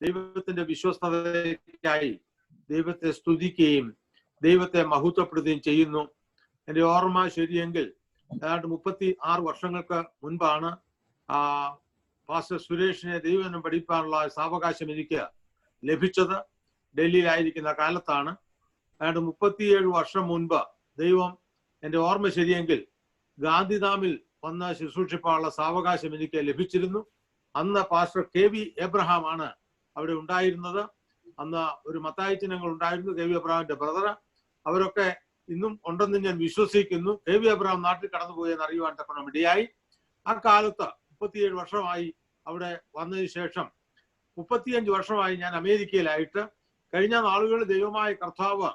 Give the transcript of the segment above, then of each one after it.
ദൈവത്തിന്റെ വിശ്വസ്തതയ്ക്കായി ദൈവത്തെ സ്തുതിക്കുകയും ദൈവത്തെ മഹത്വപ്പെടുത്തുകയും ചെയ്യുന്നു. എൻ്റെ ഓർമ്മ ശരിയെങ്കിൽ ഏതാണ്ട് 36 വർഷങ്ങൾക്ക് മുൻപാണ് പാസ്റ്റർ സുരേഷിനെ ദൈവം പഠിപ്പാനുള്ള സാവകാശം എനിക്ക് ലഭിച്ചത്. ഡൽഹിയിലായിരിക്കുന്ന കാലത്താണ്. ഏതാണ്ട് 37 വർഷം മുൻപ് ദൈവം, എൻ്റെ ഓർമ്മ ശരിയെങ്കിൽ, ഗാന്ധിധാമിൽ വന്ന് ശുശ്രൂഷിപ്പാനുള്ള സാവകാശം എനിക്ക് ലഭിച്ചിരുന്നു. അന്ന് പാസ്റ്റർ KV എബ്രഹാം ആണ് അവിടെ ഉണ്ടായിരുന്നത്. അന്ന് ഒരു മത്തായിച്ചനങ്ങൾ ഉണ്ടായിരുന്നു, KV എബ്രഹാമിന്റെ ബ്രദർ. അവരൊക്കെ ഇന്നും ഉണ്ടെന്ന് ഞാൻ വിശ്വസിക്കുന്നു. KV എബ്രഹാം നാട്ടിൽ കടന്നുപോയെന്ന് അറിയുവാൻ തക്കണം ഇടയായി. ആ കാലത്ത് 37 വർഷമായി അവിടെ വന്നതിന് ശേഷം 35 വർഷമായി ഞാൻ അമേരിക്കയിലായിട്ട്. കഴിഞ്ഞ നാളുകളിൽ ദൈവമായ കർത്താവ്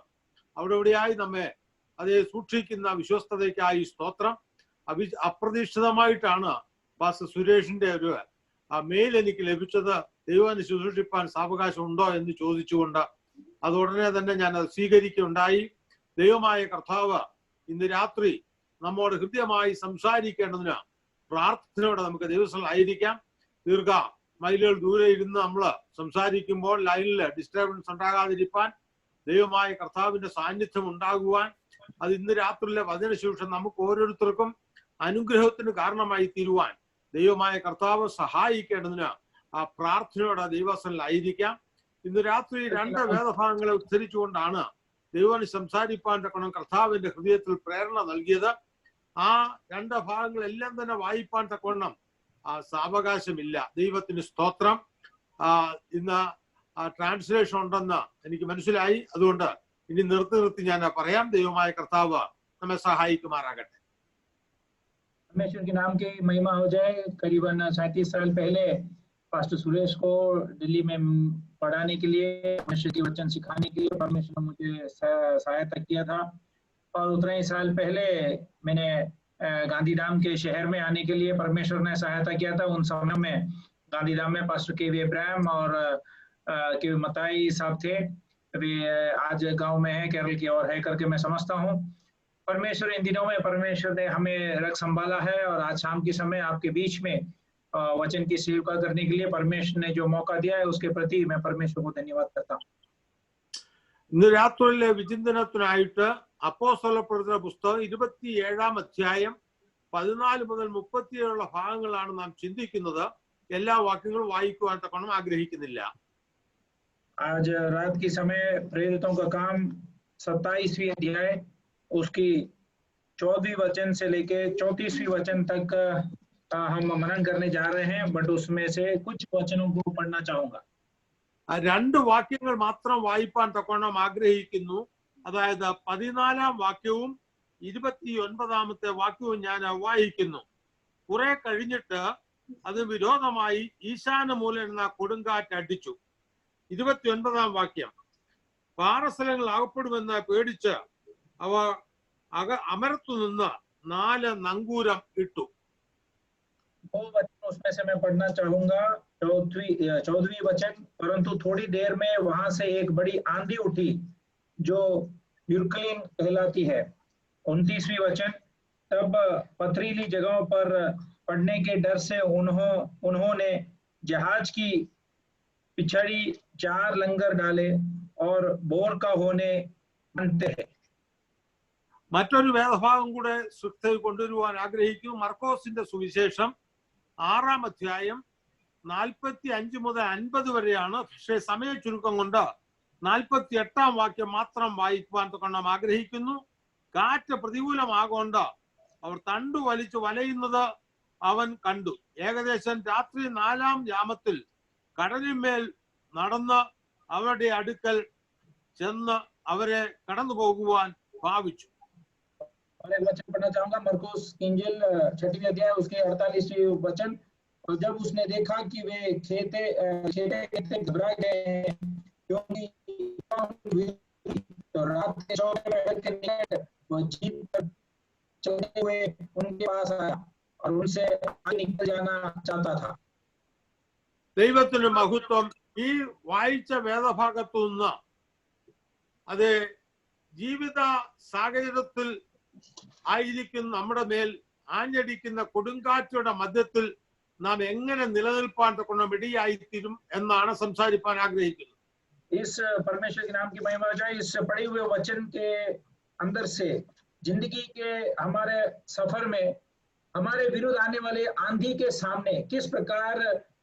അവിടെ ഇവിടെയായി നമ്മെ അതേ സൂക്ഷിക്കുന്ന വിശ്വസ്തതയ്ക്കായി സ്തോത്രം. അപ്രതീക്ഷിതമായിട്ടാണ് പാസ്റ്റർ സുരേഷിന്റെ ഒരു മെയിൽ എനിക്ക് ലഭിച്ചത്. ദൈവത്തിന് ശുശ്രൂഷിപ്പാൻ സാവകാശം ഉണ്ടോ എന്ന് ചോദിച്ചുകൊണ്ട് അത് ഉടനെ തന്നെ ഞാൻ അത് സ്വീകരിക്കുകയുണ്ടായി. ദൈവമായ കർത്താവ് ഇന്ന് രാത്രി നമ്മോട് ഹൃദ്യമായി സംസാരിക്കേണ്ടതിന് പ്രാർത്ഥനയോടെ നമുക്ക് ദിവസങ്ങളായിരിക്കാം. ദീർഘ മൈലുകൾ ദൂരെ ഇരുന്ന് നമ്മൾ സംസാരിക്കുമ്പോൾ ലൈനിൽ ഡിസ്റ്റർബൻസ് ഉണ്ടാകാതിരിക്കാൻ, ദൈവമായ കർത്താവിന്റെ സാന്നിധ്യം ഉണ്ടാകുവാൻ, അത് ഇന്ന് രാത്രിയിലെ വചനശുശ്രൂഷ നമുക്ക് ഓരോരുത്തർക്കും അനുഗ്രഹത്തിന് കാരണമായി തീരുവാൻ ദൈവമായ കർത്താവ് സഹായിക്കേണ്ടതിന് ആ പ്രാർത്ഥനയോടെ ദൈവസനിലായിരിക്കാം. ഇന്ന് രാത്രി 2 വേദഭാഗങ്ങളെ ഉദ്ധരിച്ചുകൊണ്ടാണ് ദൈവം സംസാരിപ്പാൻ തക്കണം കർത്താവിന്റെ ഹൃദയത്തിൽ പ്രേരണ നൽകിയത്. ആ 2 ഭാഗങ്ങളെല്ലാം തന്നെ വായിപ്പാൻ തക്കവണ്ണം സാവകാശമില്ല. ദൈവത്തിന് സ്തോത്രം. ഇന്ന് ട്രാൻസ്ലേഷൻ ഉണ്ടെന്ന് എനിക്ക് മനസ്സിലായി. അതുകൊണ്ട് ഇനി നിർത്തി ഞാൻ പറയാം. ദൈവമായ കർത്താവ് നമ്മെ സഹായിക്കുമാറാകട്ടെ. परमेश्वर के नाम की महिमा हो जाए। करीबन 37 साल पहले पास्टर सुरेश को दिल्ली में पढ़ाने के लिए, परमेश्वर की वचन सिखाने के लिए परमेश्वर ने मुझे सहायता किया था। और उतना ही साल पहले मैंने गांधीधाम के शहर में आने के लिए परमेश्वर ने सहायता किया था। उन समय में गांधीधाम में पास्टर KV एब्राहम और KV मताई साहब थे। अभी आज गांव में है, केरल की ओर है करके मैं समझता हूँ। परमेश्वर इन दिनों में परमेश्वर ने हमें रख संभाला है और आज शाम के समय आपके बीच में वचन की सेवा करने के लिए परमेश्वर ने जो मौका दिया है उसके प्रति मैं परमेश्वर को धन्यवाद करता हूँ। ഇന്ന് രാത്രിയിലെ വിചിന്തനത്തിനായിട്ട് അപ്പോസ്തലപ്രവൃത്തിയുടെ പുസ്തകം 27-ാം അധ്യായം 14 മുതൽ 37 ഭാഗങ്ങളാണ് നാം ചിന്തിക്കുന്നത്. എല്ലാ വാക്യങ്ങളും വായിക്കുവാൻ തക്കണം ആഗ്രഹിക്കുന്നില്ല. आज रात के समय प्रेरितों का काम 27वीं अध्याय उसकी 14वीं वचन से लेके 34वीं वचन तक हम मनन करने जा रहे हैं, बट उसमें से कुछ वचनों को पढ़ना चाहूंगा. 2 വാക്യങ്ങൾ മാത്രം വായിപ്പാൻ തക്കവണ്ണം ആഗ്രഹിക്കുന്നു. അതായത് 14-ാം വാക്യവും 29-ാമത്തെ വാക്യവും ഞാൻ വായിക്കുന്നു. കുറെ കഴിഞ്ഞിട്ട് അത് വിരോധമായി ഈശാന മൂലം എന്ന കൊടുങ്കാറ്റ് അടിച്ചു. 29-ാം വാക്യം, പാറസ്ഥലങ്ങൾ അകപ്പെടുമെന്ന് പേടിച്ച് അവ അമരത്തു നിന്ന് 4 നങ്കൂരം ഇട്ടു. 2 वचन उसमें से मैं पढ़ना चाहूंगा. 14वीं वचन, परंतु थोड़ी देर में वहां से एक बड़ी आंधी उठी जो यूरक्लिन कहलाती है. 29वीं वचन, तब पथरीली जगहों पर पड़ने के डर से उन्होंने जहाज की पिछड़ी 4 लंगर डाले और बोर का होने बनते हैं. മറ്റൊരു വേദഭാഗം കൂടെ ശ്രദ്ധയിൽ കൊണ്ടുവരുവാൻ ആഗ്രഹിക്കും. മർക്കോസിന്റെ സുവിശേഷം 6-ാം അധ്യായം 45 മുതൽ 50 വരെയാണ്. പക്ഷേ സമയ ചുരുക്കം കൊണ്ട് 48-ാം വാക്യം മാത്രം വായിക്കുവാൻ തക്കണം ആഗ്രഹിക്കുന്നു. കാറ്റ് പ്രതികൂലമാകൊണ്ട് അവർ തണ്ടു വലിച്ചു വലയുന്നത് അവൻ കണ്ടു. ഏകദേശം രാത്രി 4-ാം യാമത്തിൽ കടലിന്മേൽ നടന്ന് അവരുടെ അടുക്കൽ ചെന്ന് അവരെ കടന്നു പോകുവാൻ ഭാവിച്ചു. और एक वचन पढ़ना चाहूंगा, मरकुस की इंजील 6वीं अध्याय उसके 48वें वचन, और जब उसने देखा कि वे खेते घबरा गए हैं क्योंकि तो रात के 4 के निकट वह जीप पर चलते हुए उनके पास आया और उनसे निकल जाना चाहता था. ദൈവത്തിന് മഹത്വം. ഈ വായിച്ച വേദഭാഗത്തു നിന്ന് അത് ജീവിത സാഹചര്യത്തിൽ ആയിരിക്കുന്ന നമ്മുടെ മേൽ ആഞ്ഞടിക്കുന്ന കൊടുങ്കാറ്റുടെ മധ്യത്തിൽ നാം എങ്ങനെ നിലനിൽപ്പാൻ തക്കവണ്ണം ഇടയായിത്തീരും എന്നാണ് സംസാരിപ്പാൻ ആഗ്രഹിക്കുന്നത്. इस परमेश्वर के नाम की महिमा हो जाए। इस पढ़े हुए वचन के अंदर से जिंदगी के हमारे सफर में हमारे विरुद्ध आने वाले आंधी के सामने किस प्रकार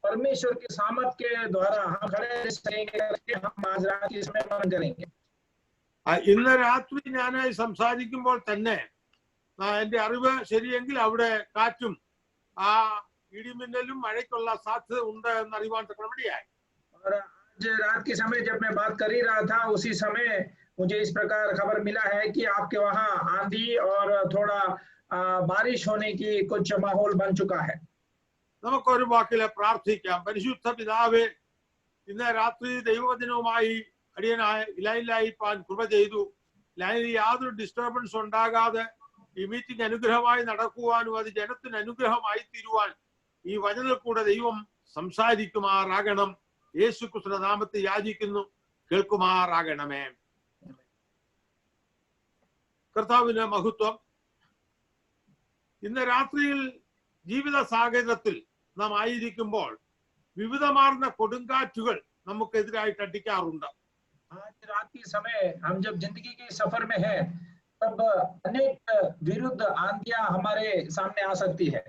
परमेश्वर के सामर्थ के द्वारा हम खड़े रह सकेंगे, हम आज रात के समय मन करेंगे। ഇന്ന് രാത്രി ഞാൻ സംസാരിക്കുമ്പോൾ തന്നെ എന്റെ അറിവ് ശരിയെങ്കിൽ അവിടെ കാറ്റും ആ ഇടിമിന്നലും മഴയ്ക്കുള്ള സാധ്യത ഉണ്ട് എന്നറിയുവാൻ തക്കവണ്ണമിടയായി. और आज रात के समय जब मैं बात कर ही रहा था उसी समय मुझे इस प्रकार खबर मिला है कि आपके वहां आंधी और थोड़ा बारिश होने की कुछ माहौल बन चुका है। നമുക്കൊരു വാക്കിൽ പ്രാർത്ഥിക്കാം. പരിശുദ്ധ പിതാവേ, ഇന്ന് രാത്രി ദൈവവചനവുമായി അടിയനായ ലൈനിലായിപ്പാൻ കൃപ ചെയ്തു. ലൈനിൽ യാതൊരു ഡിസ്റ്റർബൻസ് ഉണ്ടാകാതെ ഈ മീറ്റിംഗ് അനുഗ്രഹമായി നടക്കുവാനും അത് ജനത്തിന് അനുഗ്രഹമായി തീരുവാൻ ഈ വചനത്തിൽ കൂടെ ദൈവം സംസാരിക്കുമാറാകണം. യേശു ക്രിസ്തുവിന്റെ നാമത്തിൽ യാചിക്കുന്നു, കേൾക്കുമാറാകണമേ. കർത്താവിന് മഹത്വം. ഇന്ന് രാത്രിയിൽ ജീവിത സാഹചര്യത്തിൽ നാം ആയിരിക്കുമ്പോൾ വിവിധമാർന്ന കൊടുങ്കാറ്റുകൾ നമുക്കെതിരായിട്ട് അടിക്കാറുണ്ട്. आज रात के समय हम जब जिंदगी के सफर में हैं तब अनेक विरुद्ध आंधियां हमारे सामने आ सकती है।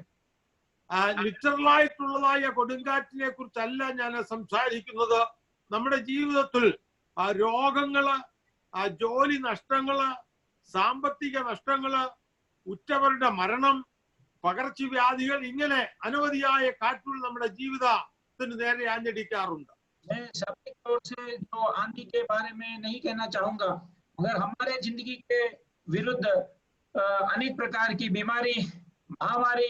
ലിറ്ററലായിട്ടുള്ളതായ കൊടുങ്കാറ്റിനെ കുറിച്ചല്ല ഞാൻ സംസാരിക്കുന്നത്. നമ്മുടെ ജീവിതത്തിൽ രോഗങ്ങള്, ജോലി നഷ്ടങ്ങള്, സാമ്പത്തിക നഷ്ടങ്ങള്, ഉറ്റവരുടെ മരണം, പകർച്ചവ്യാധികൾ, ഇങ്ങനെ അനവധിയായ കാറ്റുകൾ നമ്മുടെ ജീവിതത്തിന് നേരെ ആഞ്ഞടിക്കാറുണ്ട്. मैं शाब्दिक तौर से जो आंधी के बारे में नहीं कहना चाहूंगा, मगर हमारे जिंदगी के विरुद्ध अनेक प्रकार की बीमारी, महामारी,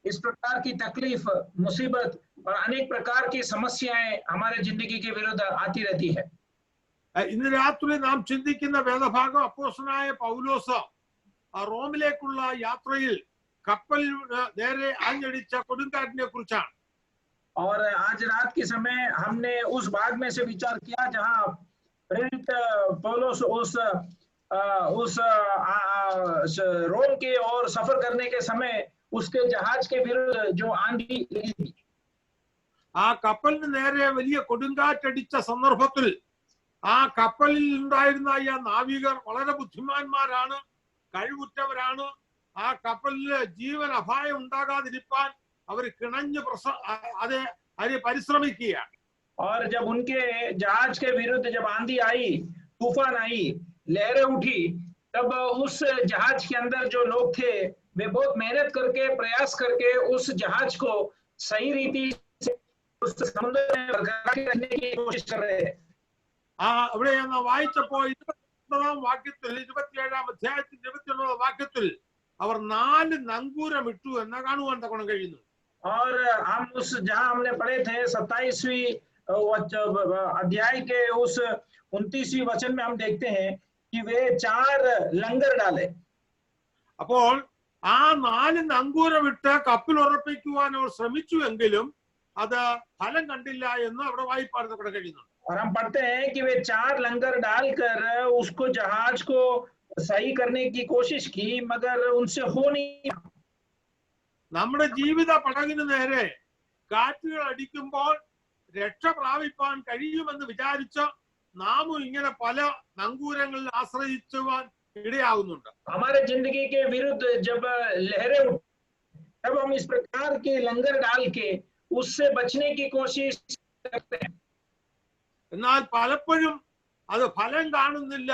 इस प्रकार की तकलीफ, मुसीबत और अनेक प्रकार की समस्याएं हमारे जिंदगी के विरुद्ध आती रहती है। ഇന്ന് രാത്രി നാം ചിന്തിക്കുന്ന വേദഭാഗം അപ്പോസ്തലനായ പൗലോസ് റോമിലേക്കുള്ള യാത്രയിൽ കപ്പൽ നേരെ ആഞ്ഞടിച്ച കൊടുങ്കാറ്റിനെ കുറിച്ചാണ്. और आज रात के समय हमने उस भाग में से विचार किया जहां प्रेरित पौलुस उस रोम के और सफर करने के समय उसके जहाज के विरुद्ध जो आंधी लगी थी, ആ കപ്പലിന് നേരെ വലിയ കൊടുങ്കാറ്റടിച്ച സന്ദർഭത്തിൽ ആ കപ്പലിൽ ഉണ്ടായിരുന്ന ആ നാവികർ വളരെ ബുദ്ധിമാന്മാരാണ്, കഴിവുറ്റവരാണ്. ആ കപ്പലില് ജീവൻ അപായം ഉണ്ടാകാതിരിക്കാൻ അവർ കിണഞ്ഞ് അതിനെ പരിശ്രമിക്കുകയാണ്. और जब उनके जहाज के विरुद्ध जब आंधी आई, तूफान आई, लहरें उठी, तब उस जहाज के अंदर जो लोग थे वे बहुत मेहनत करके, प्रयास करके उस जहाज को सही रीति से उस समुद्र में बरकरार रखने की कोशिश कर रहे हैं। അവിടെ വായിച്ചപ്പോ 29 വാക്യത്തിൽ 27 അധ്യായത്തിൽ 29 വാക്യത്തിൽ അവർ 4 നങ്കൂരം ഇട്ടു എന്ന് കാണുവാൻ തക്കണം കഴിയുന്നു. और हम उस जहां हमने पढ़े थे 27वीं अध्याय के उस 29वीं वचन में हम देखते हैं कि वे 4 लंगर डाले। അപ്പോൾ ആ 4 നങ്കൂരം ഇട്ട് കപ്പൽ ഉറപ്പിക്കുവാൻ അവർ ശ്രമിച്ചുവെങ്കിലും അത് ഫലം കണ്ടില്ല എന്ന് അവിടെ വായിപ്പാൻ തക്കണം കഴിയുന്നു. और हम पढ़ते हैं कि वे 4 लंगर डालकर उसको जहाज को सही करने की कोशिश की, मगर उनसे हो नहीं। നമ്മുടെ ജീവിത പടകിന് നേരെ കാറ്റുകൾ അടിക്കുമ്പോൾ രക്ഷ പ്രാപിപ്പാൻ കഴിയുമെന്ന് വിചാരിച്ച് നാമും ഇങ്ങനെ പല നങ്കൂരങ്ങളിൽ ആശ്രയിച്ചുവാൻ ഇടയാകുന്നുണ്ട്. हमारे जिंदगी के विरुद्ध जब लहरें उठी तब हम इस प्रकार के लंगर डाल के उससे बचने की कोशिश करते हैं, എന്നാൽ പലപ്പോഴും അത് ഫലം കാണുന്നില്ല.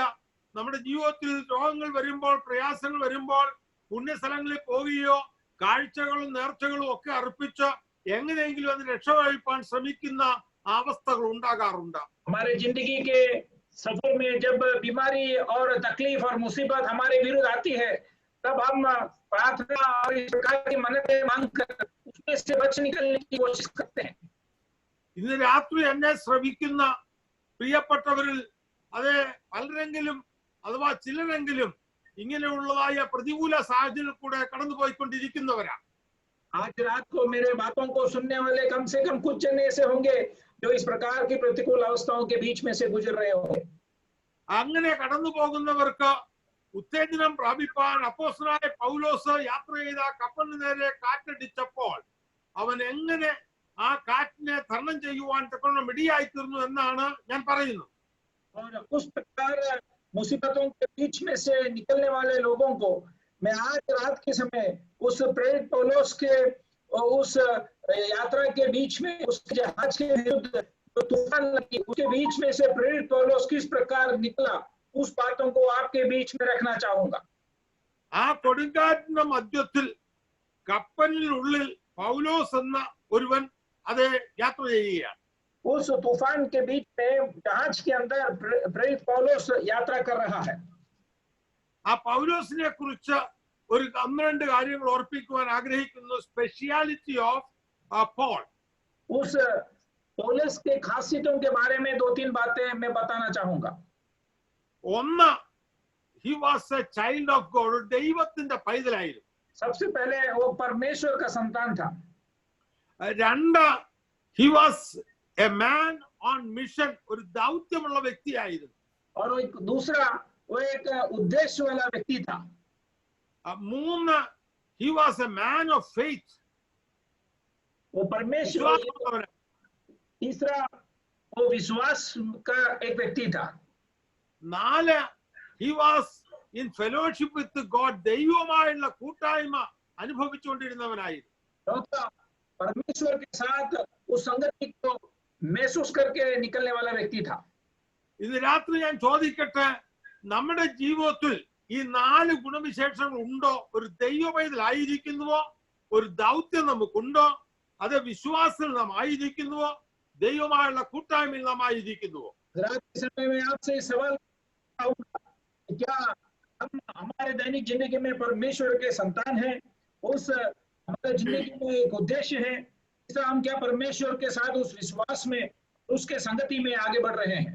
നമ്മുടെ ജീവിതത്തിൽ രോഗങ്ങൾ വരുമ്പോൾ, പ്രയാസങ്ങൾ വരുമ്പോൾ പുണ്യസ്ഥലങ്ങളിൽ പോവുകയോ കാഴ്ചകളും നേർച്ചകളും ഒക്കെ അർപ്പിച്ച് എങ്ങനെയെങ്കിലും അത് രക്ഷപ്പെടുത്താൻ ശ്രമിക്കുന്ന അവസ്ഥകൾ ഉണ്ടാകാറുണ്ട്. हमारे जिंदगी के सफर में जब बीमारी और तकलीफ और मुसीबत हमारे विरुद्ध आती है तब हम प्रार्थना और इस प्रकार की मन्नतें मांगकर उसमें से बच निकलने की कोशिश करते हैं। ഇന്ന് രാത്രി എന്നെ ശ്രമിക്കുന്ന പ്രിയപ്പെട്ടവരിൽ അത് പലരെങ്കിലും അഥവാ ചിലരെങ്കിലും ഇങ്ങനെയുള്ളതായ പ്രതികൂല സാഹചര്യത്തിൽ കൂടെ കടന്നുപോയിക്കൊണ്ടിരിക്കുന്നവരാണ്. आज रात को मेरे बातों को सुनने वाले कम से कम कुछ जन ऐसे होंगे जो इस प्रकार की प्रतिकूल अवस्थाओं के बीच में से गुजर रहे होंगे। അങ്ങനെ കടന്നു പോകുന്നവർക്ക് ഉത്തേജനം പ്രാപിപ്പാൻ അപ്പോസ്തലനായ പൗലോസ് യാത്ര ചെയ്ത കപ്പലിന് നേരെ കാറ്റടിച്ചപ്പോൾ അവൻ എങ്ങനെ ആ കാറ്റിനെ തരണം ചെയ്യുവാൻ തക്കവണ്ണം ഇടയായി തീർന്നു എന്നാണ് ഞാൻ പറയുന്നത്. और उस प्रकार मुसीबतों के बीच में से निकलने वाले लोगों को मैं आज रात के समय उस प्रेरित पौलुस के उस यात्रा के बीच में उस जहाज के विरुद्ध जो तूफान लगी उसके बीच में से प्रेरित पौलुस किस प्रकार निकला उस बातों को आपके बीच में रखना चाहूंगा. ആ കൊടുങ്കാറ്റിന്റെ മധ്യത്തിൽ കപ്പലിനുള്ളിൽ പൗലോസ് എന്ന ഒരുവൻ അത് യാത്ര ചെയ്യുകയാണ്. उस तूफान के बीच में जहाज के अंदर प्रेरित पौलुस यात्रा कर रहा है. ആ പൗലോസിനെ കുറിച്ച് ഒരു 12 കാര്യങ്ങൾ ഓർപ്പിക്കുവാൻ ആഗ്രഹിക്കുന്നു. Speciality of Paul. उस पौलुस के खासियतों के बारे में 2-3 बातें मैं बताना चाहूंगा. ഒന്ന്, he was a child of God. ദൈവത്തിന്റെ പൈതലായിരുന്നു. सबसे पहले वो परमेश्वर का संतान था. രണ്ട്, he was a man on mission. ഒരു ദൗത്യമുള്ള വ്യക്തിയായിരുന്നു. और एक दूसरा वो एक उद्देश्य वाला व्यक्ति था. മൂന്ന്, he was a man of faith. वो परमेश्वर. तीसरा वो विश्वास का एक व्यक्ति था. നാല്, he was in fellowship with God. ദൈവവുമായുള്ള കൂട്ടായ്മ അനുഭവിച്ചുകൊണ്ടിരുന്നവനായിരുന്നു. चौथा परमेश्वर के साथ उस संगति को महसूस करके निकलने वाला व्यक्ति था. ഇന്ന് രാത്രി ഞാൻ ചോദിക്കട്ടെ, നമ്മുടെ ജീവിതത്തിൽ ഈ 4 ഗുണവിശേഷങ്ങൾ ഉണ്ടോ? ഒരു ദൈവ പൈതലായിരിക്കുന്നുവോ? ഒരു ദൗത്യം നമുക്കുണ്ടോ? അത് വിശ്വാസത്തിൽ നാം ആയിരിക്കുന്നുവോ? ദൈവമായുള്ള കൂട്ടായ്മയിൽ നാം ആയിരിക്കുന്നുവോ? रात के समय में आपसे सवाल क्या हम हमारे दैनिक जिंदगी में परमेश्वर के संतान हैं? उस हमारे जिंदगी में एक उद्देश्य है. इससे हम क्या परमेश्वर के साथ उस विश्वास में उसके संगति में आगे बढ़ रहे हैं?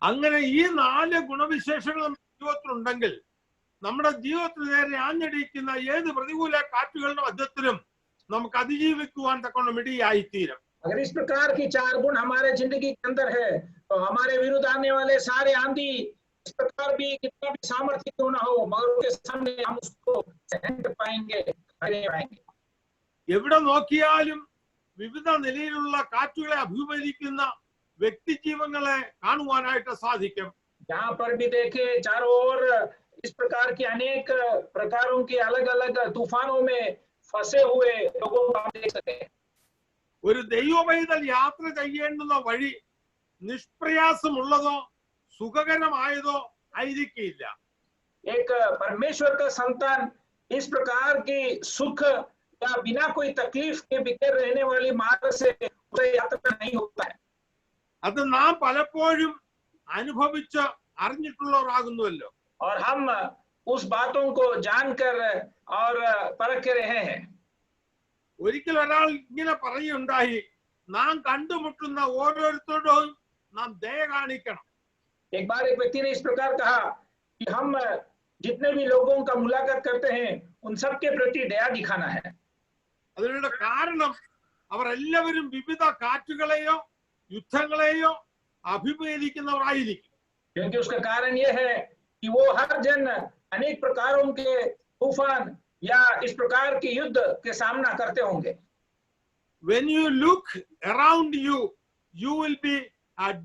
അങ്ങനെ ഈ 4 ഗുണവിശേഷങ്ങൾ ജീവിതത്തിൽ ഉണ്ടെങ്കിൽ നമ്മുടെ ജീവിതത്തിൽ നേരെ ആഞ്ഞടിക്കുന്ന ഏത് പ്രതികൂല കാറ്റുകളുടെ മധ്യത്തിലും നമുക്ക് അതിജീവിക്കുവാൻ തക്കവണ്ണം ഇടയായിത്തീരും. अगर इस प्रकार की 4 गुण हमारे जिंदगी के अंदर है तो हमारे विरुद्ध आने वाले सारे आंधी इस प्रकार भी कितना भी सामर्थ्य क्यों ना हो मगर उसके सामने हम उसको सहन कर पाएंगे, खड़े पाएंगे. എവിടെ നോക്കിയാലും വിവിധ നിലയിലുള്ള കാറ്റുകളെ അഭിമുഖീകരിക്കുന്ന വ്യക്തിജീവങ്ങളെ കാണുവാനായിട്ട് സാധിക്കും. जहाँ पर भी देखे चारों ओर इस प्रकार के अनेक प्रकारों के अलग अलग तूफानों में फंसे हुए लोगों को हम देख सके. ഒരു ദൈവ പൈതൽ യാത്ര ചെയ്യേണ്ടുന്ന വഴി നിഷ്പ്രയാസമുള്ളതോ സുഖകരമായതോ ആയിരിക്കില്ല. एक परमेश्वर का संतान इस प्रकार की सुख या बिना कोई तकलीफ के बिखर रहने वाली मार्ग से यात्रा नहीं होता है. അത് നാം പലപ്പോഴും അനുഭവിച്ച് അറിഞ്ഞിട്ടുള്ളവരാകുന്നുവല്ലോ. और हम उस बातों को जानकर और परख के रहे हैं. ഒരിക്കൽ ഒരാൾ ഇങ്ങനെ പറയുണ്ടായി, നാം കണ്ടുമുട്ടുന്ന ഓരോരുത്തരോടും നാം ദയ കാണിക്കണം. एक बार एक व्यक्ति ने इस प्रकार कहा कि हम जितने भी लोगों का मुलाकात करते हैं उन सब के प्रति दया दिखाना है. അതിനുള്ള കാരണം അവർ എല്ലാവരും വിവിധ കാറ്റുകളെയോ യുദ്ധങ്ങളെയോ അഭിമുഖീകരിക്കുന്നവരായിരിക്കും. क्योंकि उसका कारण यह है कि वो हर जन अनेक प्रकारों के तूफान या इस प्रकार के युद्ध के सामना करते होंगे. When you look around you, you will be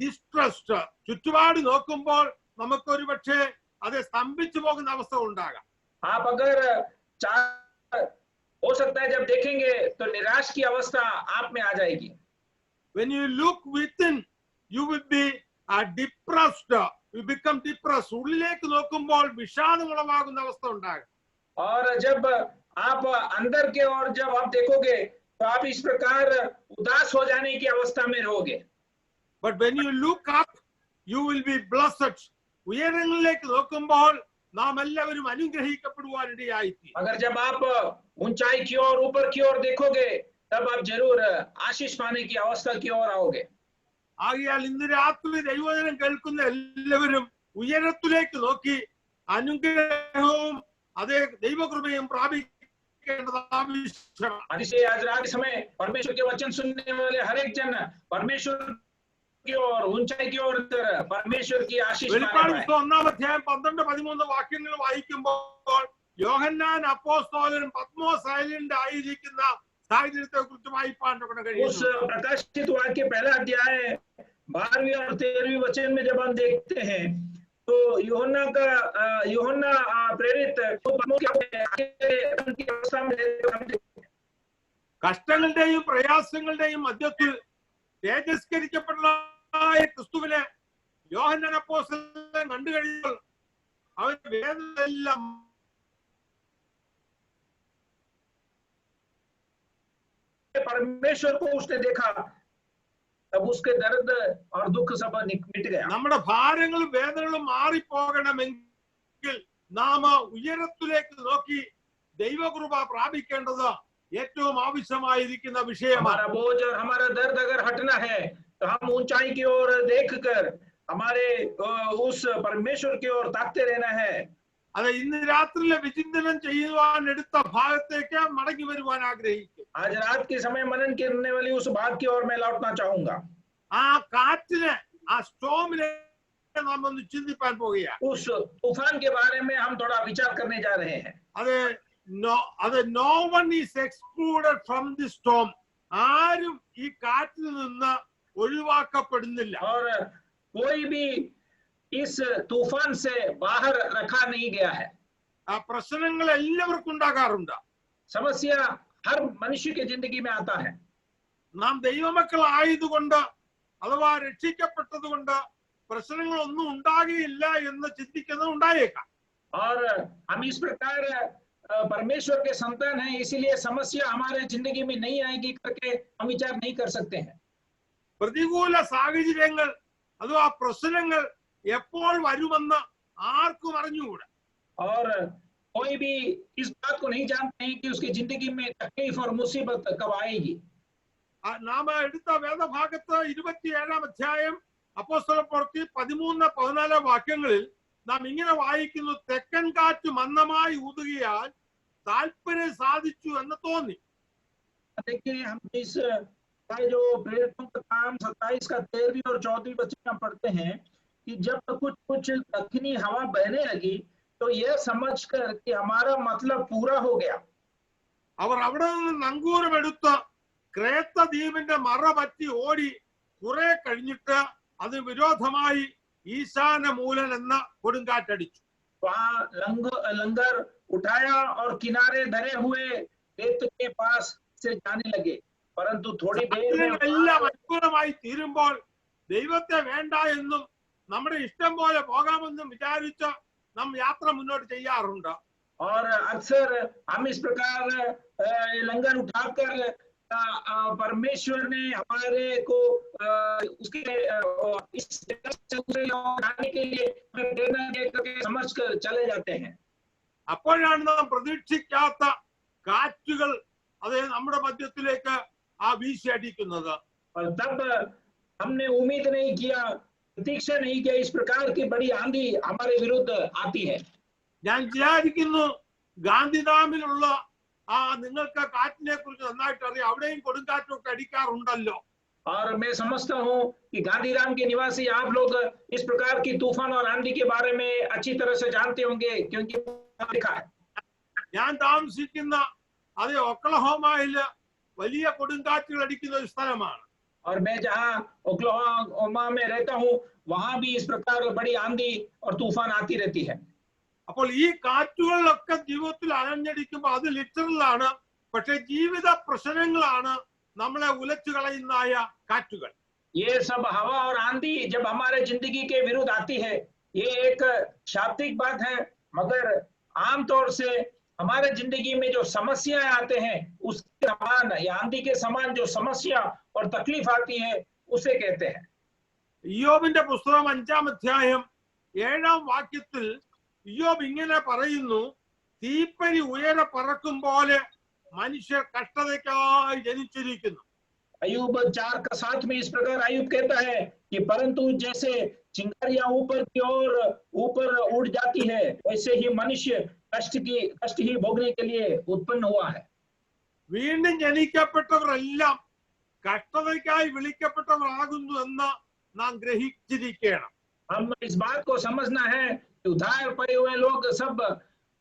distressed. ചുറ്റുപാട് നോക്കുമ്പോൾ നമുക്കൊരു പക്ഷേ അത് സ്തംഭിച്ചു പോകുന്ന അവസ്ഥ ഉണ്ടാകാം. आप अगर हो सकता है जब देखेंगे तो निराश की अवस्था आप में आ जाएगी. When you look within, you will be depressed. You become depressed. ഉള്ളിലേക്ക് നോക്കുമ്പോൾ വിഷാദമുളവാകുന്ന അവസ്ഥ ഉണ്ടാകും. और जब आप अंदर के ओर जब आप देखोगे तो आप इस प्रकार उदास हो जाने की अवस्था में रहोगे. But when you look up, you will be blessed. ഉയരങ്ങളിലേക്ക് നോക്കുമ്പോൾ നാം എല്ലാവരും അനുഗ്രഹിക്കപ്പെടുവാനിടയായിത്തീരും. अगर जब आप ऊंचाई की ओर ऊपर की ओर देखोगे तब आप जरूर आशीष पाने की अवस्था की ओर आओगे. ആകയാൽ ഇന്ന് രാത്രി ദൈവവചനം കേൾക്കുന്ന എല്ലാവരും ഉയരത്തിലേക്ക് നോക്കി അനുഗ്രഹവും അതേ ദൈവകൃപയും പ്രാപിക്കേണ്ടത് ആവശ്യമാണ്. आज रात समय परमेश्वर के वचन सुनने वाले हर एक जन परमेश्वर की ओर ऊंचाई की ओर परमेश्वर की आशीष വെളിപ്പാട് പുസ്തകം 1-ാം അധ്യായം 12-13 വാക്യങ്ങൾ വായിക്കുമ്പോൾ യോഹന്നാൻ അപ്പോസ്തലനും പത്മോസ് ഐലൻഡ് ആയിരിക്കുന്ന സാഹചര്യത്തെ കുറിച്ച് വായിപ്പാൻ കൊണ്ട് उस കഴിയുന്നു. प्रकाशित वाक्य पहला अध्याय 12वीं और 13वीं वचन में जब हम देखते हैं तो यूहन्ना प्रेरित को की अवस्था में കഷ്ടങ്ങളുടെയും പ്രയാസങ്ങളുടെയും മധ്യത്തിൽ തേജസ്കരിക്കപ്പെട്ട ക്രിസ്തുവിനെ യോഹന്നാൻ അപ്പോസ്തലൻ കണ്ടു കഴിഞ്ഞാൽ അവൻ വേദനയെല്ലാം परमेश्वर को उसने देखा, तब उसके दर्द और दुख सब मिट गया. നമ്മുടെ ഭാരങ്ങളും വേദനകളും മാറിപ്പോകണമെങ്കിൽ നാം ഉയരത്തിലേക്ക് നോക്കി ദൈവകൃപ പ്രാപിക്കേണ്ടത് ഏറ്റവും ആവശ്യമായിരിക്കുന്ന വിഷയമാണ്. हमारा बोझ और हमारा दर्द अगर हटना है तो हम ऊंचाई की ओर देखकर हमारे उस परमेश्वर की ओर ताकते रहना है. അത് ഇന്ന് രാത്രിയിലെ വിചിന്തനം ചെയ്യുവാൻ എടുത്ത ഭാഗത്തേക്ക് മടങ്ങി വരുവാൻ ആഗ്രഹിക്കും. आज रात के समय मनन करने वाली उस भाग की ओर मैं लौटना चाहूंगा. ആ കാറ്റിനെ, ആ സ്റ്റോമിനെ നാം ഒന്ന് ചിന്തിപ്പാൻ പോവുകയാണ്. उस तूफान के बारे में हम थोड़ा विचार करने जा रहे हैं. no one is excluded from the storm. ആരും ഈ കാറ്റിൽ നിന്ന് ഒഴിവാക്കപ്പെടുന്നില്ല. और कोई भी इस तूफान से बाहर रखा नहीं गया है. ആ പ്രശ്നങ്ങൾ എല്ലാവർക്കും ഉണ്ടാകാറുണ്ട്. समस्या हर मनुष्य की जिंदगी में आता है. നാം ദൈവമക്കളായതുകൊണ്ട് അഥവാ രക്ഷിക്കപ്പെട്ടതുകൊണ്ട് പ്രശ്നങ്ങളൊന്നും ഉണ്ടാകുകയില്ല എന്ന് ചിന്തിക്കുന്നത് ഉണ്ടായേക്കാം. और हम इस प्रकार परमेश्वर के संतान हैं, इसीलिए समस्या हमारे जिंदगी में नहीं आएगी करके हम विचार नहीं कर सकते हैं. പ്രതികൂല സാഹചര്യങ്ങൾ അഥവാ പ്രശ്നങ്ങൾ എപ്പോൾ വരുമെന്ന് ആർക്കും അറിഞ്ഞുകൂടാ. और कोई भी इस बात को नहीं जानते हैं कि उसकी जिंदगी में तकलीफ और मुसीबत कब आएगी. നാം എടുത്ത വേദഭാഗത്ത് 27-ാം അധ്യായം അപ്പോസ്തലപ്രവൃത്തി 13-14 വാക്യങ്ങളിൽ നാം ഇങ്ങനെ വായിക്കുന്നു: തെക്കൻ കാറ്റ് മന്ദമായി ഊതുകയാൽ താല്പര്യം സാധിച്ചു എന്ന് തോന്നി. देखिए हम इस जो प्रेरितों का काम 27 का 13वीं और 14वीं वचन में पढ़ते हैं कि जब कुछ दक्षिणी हवा बहने लगी तो यह समझकर कि हमारा मतलब पूरा हो गया. അവർ അവിടെ നിന്ന് നങ്കൂരമെടുത്ത് ക്രേത്ത ദ്വീപിന്റെ മറ പറ്റി ഓടി കുറെ കഴിഞ്ഞിട്ട് അത് വിരോധമായി ഈശാന മൂലൻ എന്ന കൊടുങ്കാറ്റടിച്ചു. वहां लंगर उठाया और किनारे धरे हुए रेत के पास से जाने लगे, परंतु थोड़ी देर में എല്ലാം അനുകൂലമായി തീരുമ്പോൾ ദൈവത്തെ വേണ്ട എന്നും നമ്മുടെ ഇഷ്ടം പോലെ പോകാമെന്നും വിചാരിച്ച് നാം യാത്ര മുന്നോട്ട് ചെയ്യാറുണ്ട്. और अक्सर हम इस प्रकार लंगर उठाकर परमेश्वर ने हमारे को उसके इस आने के लिए प्रेरणा देकर समझ कर चले जाते हैं. അപ്പോഴാണ് നാം പ്രതീക്ഷിക്കാത്ത കാറ്റുകൾ അത് നമ്മുടെ മധ്യത്തിലേക്ക് വീശി അടിക്കുന്നത്. और तब हमने उम्मीद नहीं किया, प्रतीक्षा नहीं किया, इस प्रकार की बड़ी आंधी हमारे विरुद्ध आती है. ഞാൻ വിചാരിക്കുന്നു ഗാന്ധിധാമിലുള്ള നിങ്ങൾക്ക് കാറ്റിനെ കുറിച്ച് നന്നായിട്ട് അറിയാം. അവിടെയും കൊടുങ്കാറ്റൊക്കെ അടിക്കാറുണ്ടല്ലോ. और मैं समझता हूँ कि गांधीधाम के निवासी आप लोग इस प्रकार की तूफान और आंधी के बारे में अच्छी तरह से जानते होंगे क्योंकि लिखा है. ഞാൻ താമസിക്കുന്ന അത് ഒക്ലഹോമയില് വലിയ കൊടുങ്കാറ്റുകൾ അടിക്കുന്ന ഒരു സ്ഥലമാണ്. और मैं जहाँ ओक्लाहोमा में रहता हूँ वहां भी इस प्रकार बड़ी आंधी और तूफान आती रहती है. അപ്പോൾ ഈ കാറ്റുകളിലൊക്കെ ജീവിതത്തിൽ അലഞ്ഞടിക്കുമ്പോൾ അത് ലിറ്ററലാണ്. പക്ഷെ ജീവിത പ്രശ്നങ്ങളാണ് നമ്മളെ ഉലച്ചു കളയുന്നതായ കാറ്റുകൾ. ये सब हवा और आंधी जब हमारे जिंदगी के विरुद्ध आती है, ये एक शाब्दिक बात है, मगर आमतौर से हमारे जिंदगी में जो समस्याएं आते हैं उसके समान या आंधी के समान जो समस्या और तकलीफ आती है उसे कहते हैं. ഇയ്യോബിന്റെ പുസ്തകം 5-ാം അധ്യായം 7-ാം വാക്യത്തിൽ ഇയ്യോബ് ഇങ്ങനെ പറയുന്നു: തീപ്പരി ഉയരെ പറക്കും പോലെ മനുഷ്യർ കഷ്ടതയ്ക്കായി ജനിച്ചിരിക്കുന്നു. अयूब 4:7 में इस प्रकार अयूब कहता है कि परंतु जैसे चिंगारियां ऊपर की ओर ऊपर उड़ जाती है वैसे ही मनुष्य कष्ट ही भोगने के लिए उत्पन्न हुआ है. വീണ്ടും ജനിക്കപ്പെട്ടവരെല്ലാം കഷ്ടതയ്ക്കായി വിളിക്കപ്പെട്ടവരാകുന്നു എന്ന് നാം ഗ്രഹിച്ചിരിക്കണം. हम इस बात को समझना है कि उधार पड़े हुए लोग सब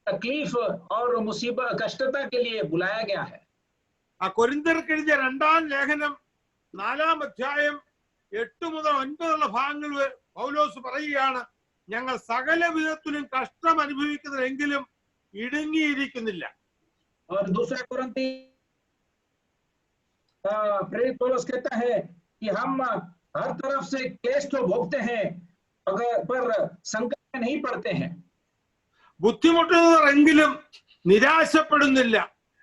तकलीफ और मुसीबत कष्टता के लिए बुलाया गया है. ആ കൊരിന്ത്യർക്ക് എഴുതിയ 2-ാം ലേഖനം 4-ാം അധ്യായം 8 മുതൽ 9 ഭാഗങ്ങൾ പൗലോസ് പറയുകയാണ്, ഞങ്ങൾ സകല വിധത്തിലും കഷ്ടം അനുഭവിക്കുന്നതെങ്കിലും ഇടുങ്ങിയിരിക്കുന്നില്ല. और दूसरा कुरिन्थी प्रेरित पौलुस कहता है कि हम हर तरफ से क्लेश तो भोगते हैं पर संकट में नहीं पड़ते हैं. ബുദ്ധിമുട്ടുന്നവരെങ്കിലും നിരാശപ്പെടുന്നില്ല.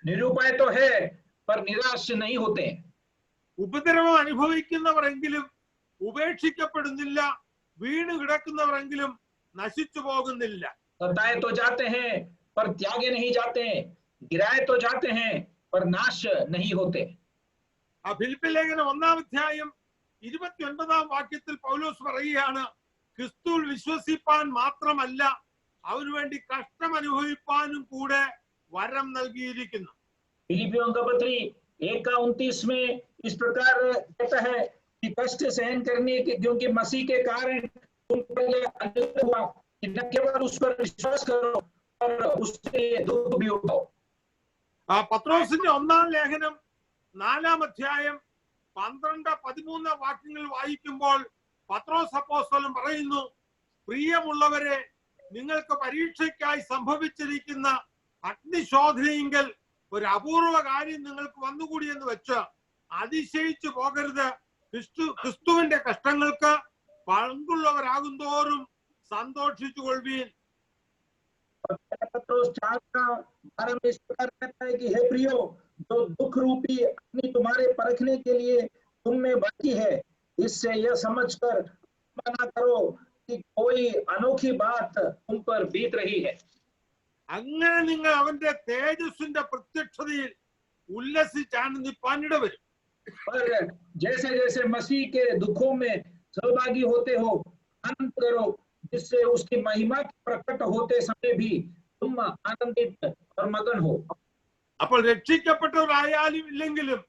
निरुपाय तो है पर निराश नहीं होते. ഉപദ്രവം അനുഭവിക്കുന്നവരെങ്കിലും ഉപേക്ഷിക്കപ്പെടുന്നില്ല. വീണ് കിടക്കുന്നവരെങ്കിലും നശിച്ചു പോകുന്നില്ല. सताए तो जाते हैं पर त्यागे नहीं जाते, गिराए तो जाते हैं पर नाश नहीं होते. ആ ഫിലിപ്പി ലേഖനം 1-ാം അധ്യായം 29-ാം വാക്യത്തിൽ പൗലോസ് പറയുകയാണ്, ക്രിസ്തുവിൽ വിശ്വസിപ്പാൻ മാത്രമല്ല അവന് വേണ്ടി കഷ്ടം അനുഭവിപ്പാനും കൂടെ വരം നൽകിയിരിക്കുന്നു. फिलिपियों का पत्री 1:29 में इस प्रकार कहता है कि कष्ट सहन करने के क्योंकि मसीह के कारण तुम पहले अनुग्रह हुआ कि न केवल उस पर विश्वास करो और उससे दुख भी उठाओ. ആ പത്രോസിന്റെ 1-ാം ലേഖനം 4-ാം അധ്യായം 12-13 വാക്യങ്ങൾ വായിക്കുമ്പോൾ പത്രോസ് അപ്പോസ്തലൻ പറയുന്നു, പ്രിയമുള്ളവരെ, നിങ്ങൾക്ക് പരീക്ഷയ്ക്കായി സംഭവിച്ചിരിക്കുന്ന അഗ്നിശോധനയെങ്കിൽ ഒരു അപൂർവ കാര്യം നിങ്ങൾക്ക് വന്നുകൂടി എന്ന് വെച്ച് അതിശയിച്ചു പോകരുത്. ക്രിസ്തുവിന്റെ കഷ്ടങ്ങൾക്ക് പങ്കുള്ളവരാകുന്തോറും സന്തോഷിച്ചു കൊള്ളുവീൻ. पत्रोस 4:12 में इस प्रकार कहता है कि हे प्रियो, जो दुख रूपी अग्नि तुम्हारे परखने के लिए तुम में बाकी है, इससे यह समझकर मना करो कि कोई अनोखी बात तुम पर बीत रही है. അങ്ങനെ നിങ്ങൾ അവന്റെ തേജസ്സിന്റെ പ്രത്യക്ഷതയിൽ ഉല്ലസിച്ചാനന്ദിപ്പാനിട വരും. पर जैसे जैसे मसीह के दुखों में सहभागी होते हो, आनंद करो, जिससे उसकी महिमा के प्रकट होते समय भी तुम आनंदित और मगन हो. അപ്പോൾ രക്ഷിക്കപ്പെട്ടവരായാലും ഇല്ലെങ്കിലും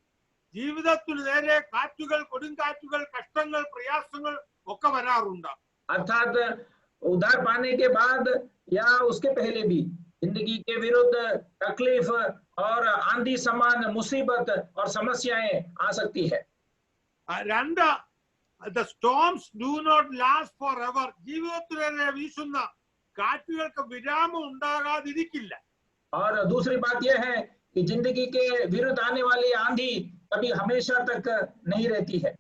ജീവിതത്തിൽ നേരെ കാറ്റുകൾ, കൊടുങ്കാറ്റുകൾ, കഷ്ടങ്ങൾ, പ്രയാസങ്ങൾ ഒക്കെ വരാറുണ്ട്. अर्थात उद्धार पाने के बाद या उसके पहले भी जिंदगी के विरुद्ध तकलीफ और आंधी समान मुसीबत और समस्याएं आ सकती है. the storms do not last forever. ജീവിതത്തിലേറെ വീശുന്ന കാറ്റുകൾക്ക് വിരാമം ഉണ്ടാകാതിരിക്കില്ല. और दूसरी बात यह है कि जिंदगी के विरुद्ध आने वाली आंधी कभी हमेशा तक नहीं रहती है.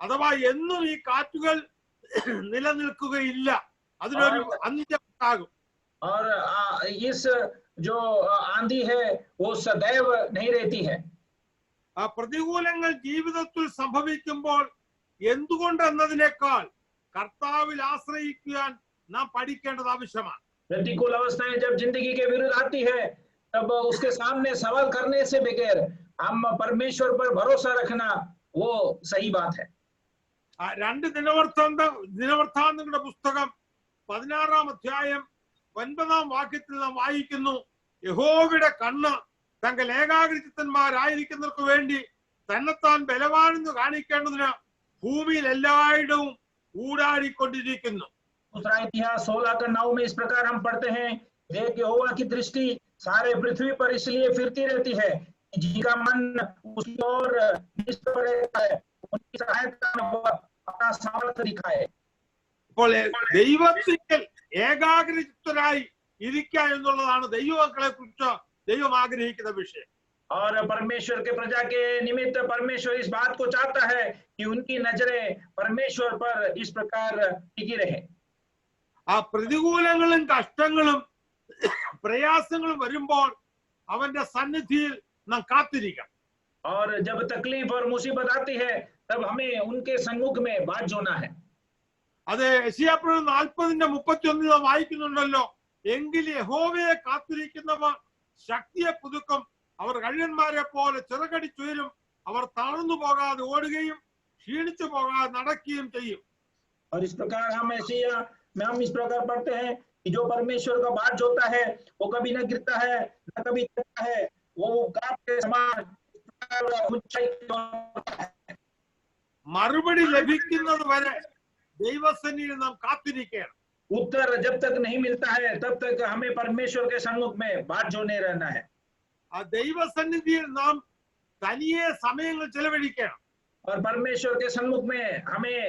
അഥവാ എന്നും ഈ കാറ്റുകൾ നിലനിൽക്കുകയില്ല, അതിനൊരു അന്ത്യം ഉണ്ടാകും. और इस जो आंधी है वो सदैव नहीं रहती है. ആ പ്രതികൂലങ്ങൾ ജീവിതത്തിൽ സംഭവിക്കുമ്പോൾ എന്തുകൊണ്ടെന്നതിനേക്കാൾ കർത്താവിൽ ആശ്രയിക്കാൻ നാം പഠിക്കേണ്ടത് ആവശ്യമാണ്. प्रतिकूल अवस्थाएं जब जिंदगी के विरुद्ध आती है तब उसके सामने सवाल करने से बगैर हम परमेश्वर पर भरोसा रखना वो सही बात है. രണ്ട് ദിനവൃത്താന്തങ്ങളുടെ പുസ്തകം 16-ാം അധ്യായം 9-ാം വാക്യത്തിൽ നാം വായിക്കുന്നു, യഹോവയുടെ കണ്ണ് തങ്ങൾ ഏകാഗ്രചിത്തന്മാരായിരിക്കുന്നവർക്ക് വേണ്ടി തന്നെത്താൻ ബലവാനെന്ന് കാണിക്കേണ്ടതിന് ഭൂമിയിൽ എല്ലായിടവും ഊടാടിക്കൊണ്ടിരിക്കുന്നു. दूसरा इतिहास 16:9 में इस प्रकार हम पढ़ते हैं, देख यहोवा की दृष्टि सारे पृथ्वी पर इसलिए फिरती रहती है कि जिनका मन उसकी ओर निष्ठ रहता है, उनकी सहायता अपना सामर्थ्य दिखाए. അപ്പോൾ ദൈവത്തിൽ ഏകാഗ്രചിത്തരായി ഇരിക്കുക എന്നുള്ളതാണ് ദൈവമക്കളെ കുറിച്ച് ദൈവം ആഗ്രഹിക്കുന്ന വിഷയം. और परमेश्वर के प्रजा के निमित्त परमेश्वर इस बात को चाहता है कि उनकी नजरें परमेश्वर पर इस प्रकार टिकी रहे. ആ പ്രതികൂലങ്ങളും കഷ്ടങ്ങളും പ്രയാസങ്ങളും വരുമ്പോൾ അവന്റെ സന്നിധിയിൽ നാം കാത്തിരിക്കണം. और जब तकलीफ और मुसीबत आती है तब हमें उनके सम्मुख में बात जोना है. അത് യെശയ്യാപ്രവചനം 40:31 നാം വായിക്കുന്നുണ്ടല്ലോ, എങ്കിൽ യഹോവയെ കാത്തിരിക്കുന്നവർ ശക്തിയെ പുതുക്കും, അവർ കഴുകന്മാരെ പോലെ ചിറകടിച്ചുയരും, അവർ താഴ്ന്നു പോകാതെ ഓടുകയും ക്ഷീണിച്ചു പോകാതെ നടക്കുകയും ചെയ്യും. और इस प्रकार हम इस प्रकार पढ़ते हैं कि जो परमेश्वर का बाट जोता है वो कभी न गिरता है न कभी थकता है, वो गाप के समान ऊंचाई की ओर बढ़ता है. മറുപടി ലഭിക്കുന്നത് വരെ ദൈവസന്നിധിയിൽ നാം കാത്തിരിക്കണം. उत्तर जब तक नहीं मिलता है तब तक हमें परमेश्वर के सम्मुख में बाट जोने रहना है. ആ ദൈവസന്നിധിയിൽ നാം തനിയെ സമയങ്ങൾ ചെലവഴിക്കണം. और परमेश्वर के सन्मुख में हमें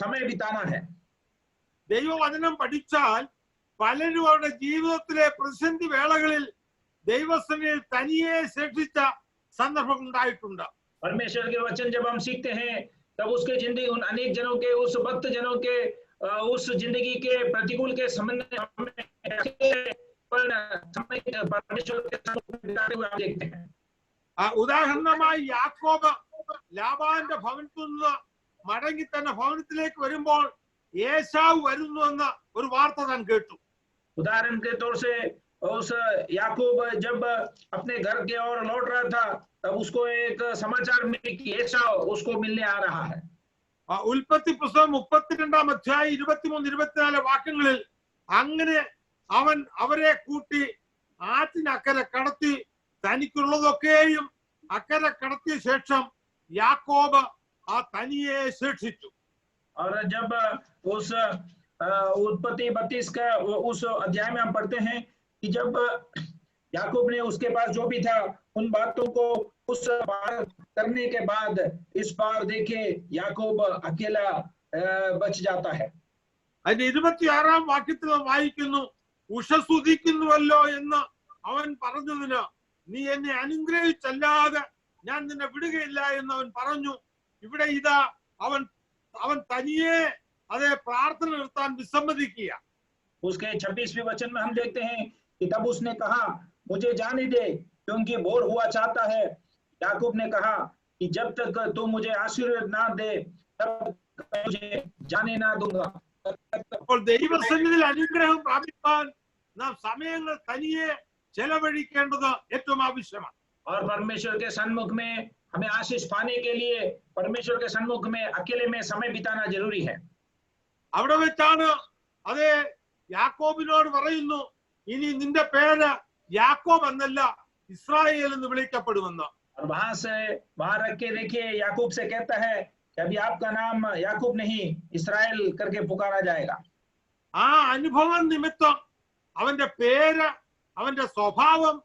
समय बिताना है. ദൈവവചനം പഠിച്ചാൽ പലരും അവരുടെ ജീവിതത്തിലെ പ്രതിസന്ധി വേളകളിൽ ദൈവസന്നിധിയിൽ തനിയെ ശേഷിച്ച സന്ദർഭം ഉണ്ടായിട്ടുണ്ട്. परमेश्वर के वचन जब हम सीखते हैं तब उसके जिंदगी उन अनेक जनों के उस भक्त जनों के उस जिंदगी के प्रतिकूल के समय परमेश्वर के सन्मुख में बिताते हुए हम देखते हैं. ഉദാഹരണമായി യാക്കോബ് ലാബാന്റെ ഭവനത്തിൽ നിന്ന് മടങ്ങി തന്നെ ഭവനത്തിലേക്ക് വരുമ്പോൾ ഏശാവ് വരുന്നു എന്ന ഒരു വാർത്ത താൻ കേട്ടു. उदाहरण के तौर से उस याकूब जब अपने घर के ओर लौट रहा था तब उसको एक समाचार मिला कि एसाव उसको मिलने आ रहा है. ഉൽപ്പത്തി പുസ്തകം 32-ാം അധ്യായം 23-24 വാക്യങ്ങളിൽ അങ്ങനെ അവൻ അവരെ കൂട്ടി ആറ്റിനക്കരെ കടത്തി തനിക്കുള്ളതൊക്കെയും അക്കരെ കടത്തിയ ശേഷം യാക്കോബ് ആ തനിയെ ശേഷിച്ചു. और जब उस उत्पत्ति 32 का उस अध्याय में हम पढ़ते हैं कि जब याकूब ने उसके पास जो भी था उन बातों को उस पार करने के बाद इस पार देखे याकूब अकेला बच जाता है. അതിന്റെ 26-ാം വാക്യത്തിൽ വായിക്കുന്നു, ഉഷസ്തുതിക്കുന്നുവല്ലോ എന്ന് അവൻ പറഞ്ഞതിന് നീ എന്നെ അനുഗ്രഹിച്ചല്ലാതെ ഞാൻ നിന്നെ വിടുകയില്ല എന്ന് അവൻ പറഞ്ഞു. ഇവിടെ ഇതാ അവൻ തനിയെ അതേ പ്രാർത്ഥന നിർത്താൻ വിസമ്മതിക്കുക. उसके 26वें वचन में हम देखते हैं कि तब उसने कहा मुझे जाने दे क्योंकि बोर हुआ चाहता है. याकूब ने कहा कि जब तक तू मुझे आशीर्वाद ना दे तब मुझे जाने ना दूंगा. അപ്പോൾ ദൈവസന്നിധിയിൽ അനുഗ്രഹം പ്രാപിക്കാൻ നാം സമയങ്ങൾ തനിയെ ചെലവഴിക്കേണ്ടത് ഏറ്റവും ആവശ്യമാണ്. और परमेश्वर के सन्मुख में हमें आशीष पाने के लिए परमेश्वर के सन्मुख में अकेले में समय बिताना जरूरी है. അവിടെ വെച്ചാണ് അതേ യാക്കോബിനോട് പറയുന്നു, ഇനി നിന്റെ പേര് യാക്കോബ് എന്നല്ല ഇസ്രായേൽ എന്ന് വിളിക്കപ്പെടുമെന്ന്. और वहां रख के देखिए याकूब से कहता है कि अभी आपका नाम याकूब नहीं इस्राएल करके पुकारा जाएगा. ആ അനുഭവം നിമിത്തം അവന്റെ പേര്, അവന്റെ സ്വഭാവം,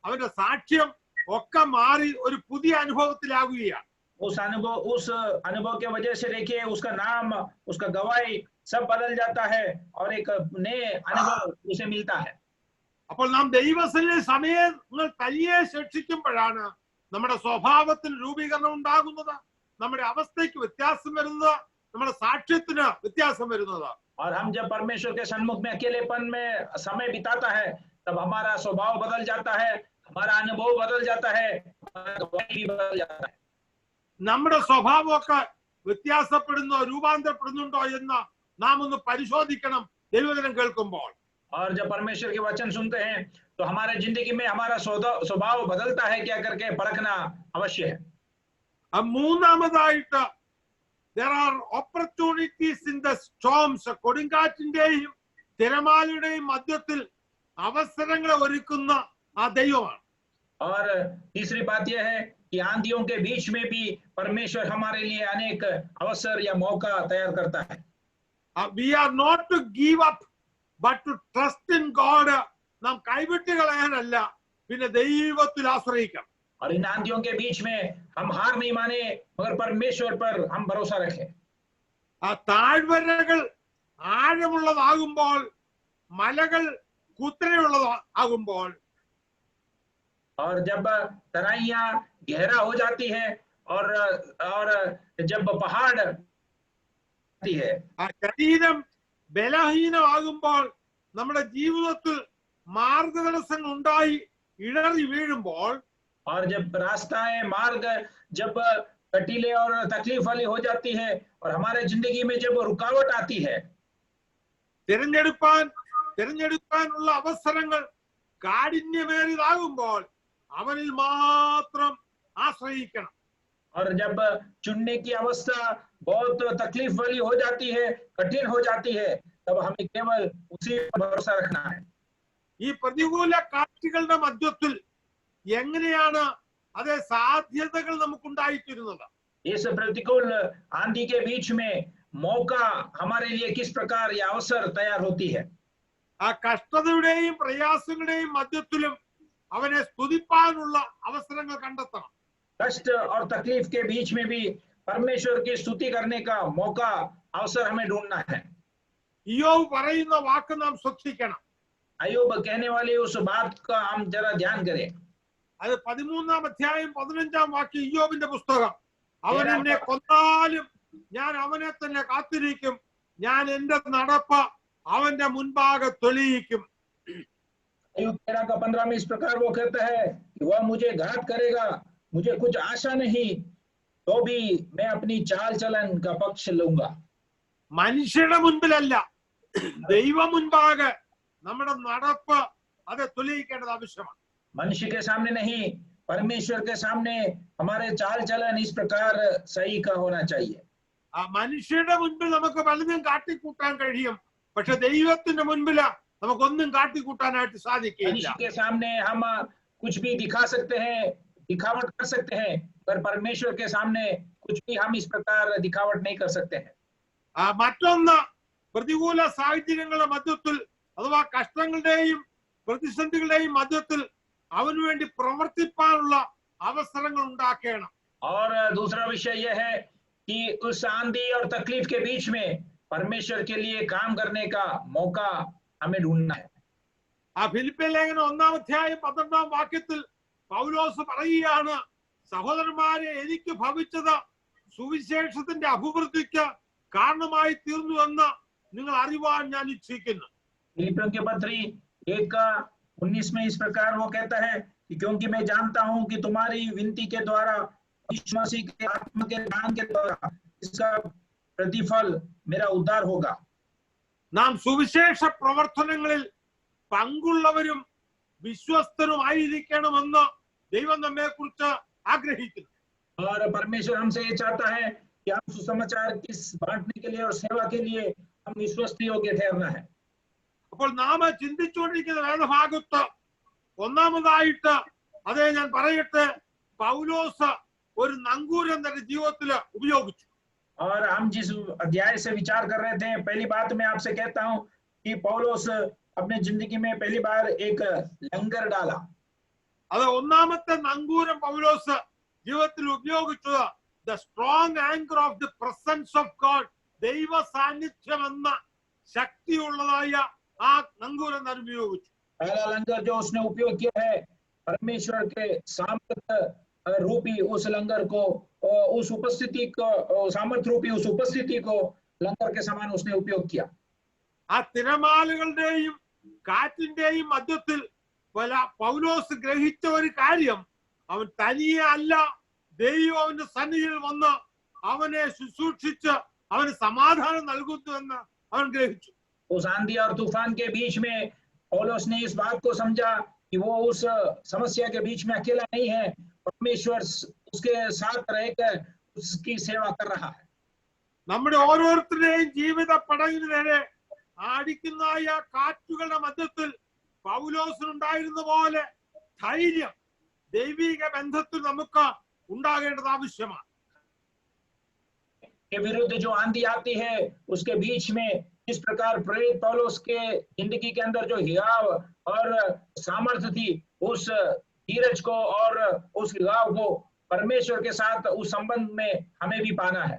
അവന്റെ സാക്ഷ്യം ഒക്കെ മാറി ഒരു പുതിയ അനുഭവത്തിലാകുകയാണ്. उस अनुभव के वजह से देखिए उसका नाम, उसका गवाही सब बदल जाता है और एक नए अनुभव उसे मिलता है. അപ്പോൾ നാം ദൈവസന്നിധിയിൽ സമയങ്ങൾ തനിയെ ശിക്ഷിക്കുമ്പോഴാണ് നമ്മുടെ സ്വഭാവത്തിന് രൂപീകരണം ഉണ്ടാകുന്നത്, നമ്മുടെ അവസ്ഥയ്ക്ക് വ്യത്യാസം വരുന്നത്, നമ്മുടെ സാക്ഷ്യത്തിന് വ്യത്യാസം വരുന്നത്. और हम जब परमेश्वर के सन्मुख में अकेलेपन में समय बिताता है तब हमारा स्वभाव बदल जाता है, हमारा अनुभव बदल जाता है, हमारा गवाही भी बदल जाता है. നമ്മുടെ സ്വഭാവമൊക്കെ വ്യത്യാസപ്പെടുന്നോ രൂപാന്തരപ്പെടുന്നുണ്ടോ എന്ന് നാം ഒന്ന് പരിശോധിക്കണം ദൈവവചനം കേൾക്കുമ്പോൾ. और जब परमेश्वर के वचन सुनते हैं तो हमारे जिंदगी में हमारा स्वभाव बदलता है क्या करके परखना अवश्य है. മൂന്നാമതായിട്ട് there are opportunities in the storms. കൊടുങ്കാറ്റിന്റെയും തിരമാലയുടെയും മധ്യത്തിൽ അവസരങ്ങളെ ഒരുക്കുന്ന ആ ദൈവമാണ്. और तीसरी बात यह है कि आंधियों के बीच में भी परमेश्वर हमारे लिए अनेक अवसर या मौका तैयार करता है. We are not to give up but to trust in God. നാം കൈവിട്ട് കളയാനല്ല, പിന്നെ ദൈവത്തിൽ ആശ്രയിക്കണം. और इन आंधियों के बीच में हम हार नहीं माने मगर परमेश्वर पर हम भरोसा रखें. ആ താഴ്വരകൾ ആഴമുള്ളതാകുമ്പോൾ, മലകൾ കുത്തനെയുള്ളതാകുമ്പോൾ, और जब तराइयां गहरा हो जाती है और जब पहाड़ आती है, ശരീരം ബലഹീനമാകുമ്പോൾ, നമ്മുടെ ജീവിതത്തിൽ മാർഗതടസ്സങ്ങൾ ഉണ്ടായി ഇടറി വീഴുമ്പോൾ, और जब रास्ताएं मार्ग जब कटीले और तकलीफ वाली हो जाती है और हमारे जिंदगी में जब रुकावट आती है, തിരഞ്ഞെടുക്കാനുള്ള അവസരങ്ങൾ കാഠിന്യമേറിയതാകുമ്പോൾ അവനിൽ മാത്രം ആശ്രയിക്കണം. और जब चुनने की अवस्था बहुत तकलीफ वाली हो जाती है, कठिन हो जाती है, तब हमें केवल उसी पर भरोसा रखना है. ഈ പ്രതികൂല കാറ്റുകളുടെ മധ്യത്തിൽ എങ്ങനെയാണ് അതേ സാധ്യതകൾ നമുക്കുണ്ടായിത്തീരുന്നത്? इस प्रतिकूल आंधी के बीच में मौका हमारे लिए किस प्रकार या अवसर तैयार होती है. ആ കഷ്ടതയുടെയും പ്രയാസങ്ങളുടെയും മധ്യത്തിലും അവനെ സ്തുതിപ്പാനുള്ള അവസരങ്ങൾ കണ്ടെത്തണം. कष्ट और तकलीफ के बीच में भी परमेश्वर की स्तुति करने का मौका, अवसर हमें ढूंढना है। ഇയ്യോബ് പറയുന്ന വാക്ക് നാം ശ്രദ്ധിക്കണം. अय्यूब कहने वाली उस बात का हम जरा ध्यान करें। അത് 13-ാം അധ്യായം 15-ാം വാക്യം ഇയ്യോബിന്റെ പുസ്തകം. അവൻ तेरह എന്നെ കൊന്നാലും ഞാൻ അവനെ തന്നെ കാത്തിരിക്കും, ഞാൻ എന്റെ നടപ്പ് അവന്റെ മുൻപാകെ തെളിയിക്കും. अय्यूब 13 का 15 में इस प्रकार वो कहता है कि वह मुझे घात करेगा, मुझे कुछ आशा नहीं, तो भी मैं अपनी चाल चलन का पक्ष लूंगा। മനുഷ്യരുടെ മുൻപിലല്ല, ദൈവ മുൻപാകെ നമ്മുടെ നടപ്പ് അത് തെളിയിക്കേണ്ടത് ആവശ്യമാണ്. मनुष्य के सामने नहीं, परमेश्वर के सामने हमारे चाल चलन इस प्रकार सही का होना चाहिए। ആ മനുഷ്യരുടെ മുൻപിൽ നമുക്ക് പലതും കാട്ടിക്കൂട്ടാൻ കഴിയും, പക്ഷെ ദൈവത്തിന്റെ മുൻപിൽ നമുക്കൊന്നും കാട്ടിക്കൂട്ടാനായിട്ട് സാധിക്കില്ല. मनुष्य के सामने हम कुछ भी दिखा सकते हैं, दिखावट कर सकते हैं, पर परमेश्वर के सामने कुछ भी हम इस प्रकार दिखावट नहीं कर सकते हैं। മറ്റൊന്ന്, പ്രതികൂല സാഹചര്യങ്ങളുടെ മധ്യത്തിൽ അഥവാ കഷ്ടങ്ങളുടെയും പ്രതിസന്ധികളുടെയും മധ്യത്തിൽ അവന് വേണ്ടി പ്രവർത്തിപ്പാനുള്ള അവസരങ്ങൾ ഉണ്ടാക്കണം. और दूसरा विषय यह है कि उस आंधी और तकलीफ के बीच में परमेश्वर के लिए काम करने का मौका हमें ढूंढना है। ആ ഫിലിപ്പിയ ലേഖനം 1-ാം അധ്യായം 12-ാം വാക്യത്തിൽ പൗലോസ് പറയുകയാണ്, സഹോദരന്മാരെ, എനിക്ക് ഭവിച്ചത് സുവിശേഷത്തിന്റെ അഭിവൃദ്ധിക്ക് കാരണമായി തീർന്നു എന്ന് നിങ്ങൾ അറിവാൻ ഞാൻ ഇച്ഛിക്കുന്നു. फिलिपियों के पत्री 1:19 में इस प्रकार वो कहता है कि क्योंकि मैं जानता हूं कि तुम्हारी विनती के द्वारा यीशु मसीह के आत्मा के दान के द्वारा इसका प्रतिफल मेरा उद्धार होगा। നാം സുവിശേഷ പ്രവർത്തനങ്ങളിൽ പങ്കുള്ളവരും വിശ്വസ്തരുമായിരിക്കണമെന്ന് ദൈവം നമ്മെ കുറിച്ച് ആഗ്രഹിക്കുന്നു. और परमेश्वर हमसे ये चाहता है कि हम सुसमाचार किस बांटने के लिए और सेवा के लिए हम विश्वस्त योग्य ठहरना है। അപ്പോൾ നാം ചിന്തിച്ചുകൊണ്ടിരിക്കുന്ന വേദഭാഗത്ത് ഒന്നാമതായിട്ട് അതേ ഞാൻ പറയട്ടെ, പൗലോസ് ഒരു നങ്കൂരം തന്റെ ജീവിതത്തിൽ ഉപയോഗിച്ചു. और हम जिस अध्याय से विचार कर रहे थे, पहली बात मैं आपसे कहता हूं कि पौलुस अपने जिंदगी में पहली बार एक लंगर डाला। അത് ഒന്നാമത്തെ നങ്കൂരം പൗലോസ് ജീവിതത്തിൽ ഉപയോഗിച്ചത് the strong anchor of the presence of God, ദൈവ സാന്നിധ്യം എന്ന ശക്തിയുള്ളതായ ആ നങ്കൂരം താൻ ഉപയോഗിച്ചു. पहला लंगर जो उसने उपयोग किया है, परमेश्वर के सामर्थ्य रूपी उस लंगर को, उस उपस्थिति को, सामर्थ्य रूपी उस उपस्थिति को लंगर के समान उसने उपयोग किया। ആ തിരമാലകളുടെയും കാറ്റിന്റെയും മധ്യത്തിൽ പൗലോസ് ഗ്രഹിച്ച ഒരു കാര്യം, അവൻ തനിയെ അല്ല, ദൈവം അവന്റെ സന്നിധിയിൽ വന്ന് അവനെ ശുശ്രൂഷിച്ച് അവന് സമാധാനം നൽകുന്നു എന്ന് അവൻ ഗ്രഹിച്ചു. उस आंधी और तूफान के बीच में पौलुस ने इस बात को समझा कि वो उस समस्या के बीच में अकेला नहीं है, परमेश्वर उसके साथ रहकर उसकी सेवा कर रहा है। നമ്മുടെ ഓരോരുത്തരുടെയും ജീവിത പടകിന് നേരെ ആടിക്കുന്ന കാറ്റുകളുടെ മധ്യത്തിൽ പൗലോസിനുണ്ടായിരുന്ന പോലെ ധൈര്യം ദൈവിക ബന്ധത്തിൽ നമുക്ക് ഉണ്ടാകേണ്ടത് ആവശ്യമാണ്. के विरुद्ध जो आंधी आती है, उसके बीच में जिस प्रकार प्रेरित पौलुस के जिंदगी के अंदर जो हियाव और सामर्थ्य थी, उस धीरज को और उस हियाव को परमेश्वर के साथ उस संबंध में हमें भी पाना है।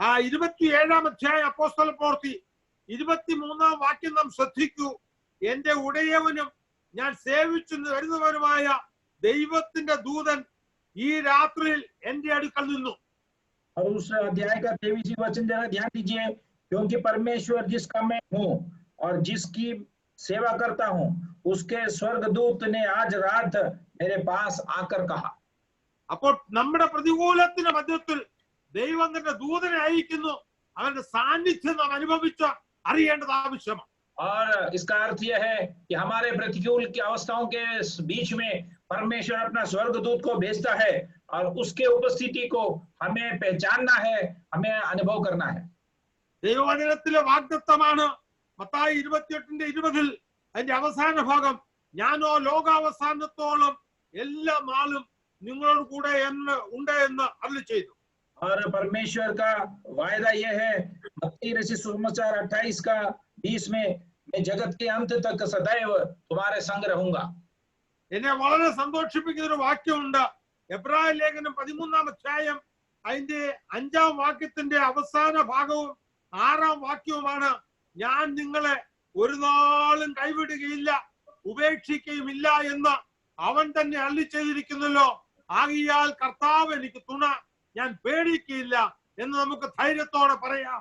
27-ാം അധ്യായം അപ്പോസ്തല പ്രവൃത്തി 23-ാം വാക്യം നാം ശ്രദ്ധിക്കൂ. എന്റെ ഉടയവനും ഞാൻ സേവിച്ചു വരുന്നവനുമായ ദൈവത്തിന്റെ ദൂതൻ ഈ രാത്രിയിൽ എന്റെ അടുക്കൽ നിന്നു. और उस अध्याय का 23 वचन जरा ध्यान दीजिए, क्योंकि परमेश्वर जिसका मैं हूँ और जिसकी सेवा करता हूँ, उसके स्वर्गदूत ने आज रात मेरे पास आकर कहा। അപ്പോൾ നമ്മുടെ പ്രതികൂലത്തിന്റെ മധ്യത്തിൽ ദൈവം തന്റെ ദൂതനെ അയക്കുന്നു, അവന്റെ സാന്നിധ്യം നാം അനുഭവിച്ച് അറിയേണ്ടത് ആവശ്യമാണ്. और इसका अर्थ यह है कि हमारे प्रतिकूल की अवस्थाओं के बीच में परमेश्वर अपना स्वर्गदूत को भेजता है और उसके उपस्थिति को हमें पहचानना है, हमें अनुभव करना है। ദൈവവചനത്തിലെ വാഗ്ദത്തമാണ് മത്തായി 28:20 അതിന്റെ അവസാന ഭാഗം, ഞാനോ ലോകാവസാനത്തോളം എല്ലാ നാളും നിങ്ങളോട് കൂടെ ഉണ്ട് എന്ന് അരുളി ചെയ്തു. और परमेश्वर का वायदा यह है, मत्ती रचित सुसमाचार 28 का 20 में, मैं जगत के अंत तक सदैव तुम्हारे संग रहूंगा। എന്നെ വളരെ സന്തോഷിപ്പിക്കുന്ന ഒരു വാക്യമുണ്ട്. എബ്രായ ലേഖനം 13-ാം അധ്യായം അതിന്റെ 5-ാം വാക്യത്തിന്റെ അവസാന ഭാഗവും 6-ാം വാക്യവുമാണ് ഞാൻ നിങ്ങളെ ഒരു നാളും കൈവിടുകയില്ല ഉപേക്ഷിക്കുകയുമില്ല എന്ന് അവൻ തന്നെ അരുളി ചെയ്തിരിക്കുന്നല്ലോ. ആകയാൽ കർത്താവ് എനിക്ക് തുണ, ഞാൻ പേടിക്കുകയില്ല എന്ന് നമുക്ക് ധൈര്യത്തോടെ പറയാം.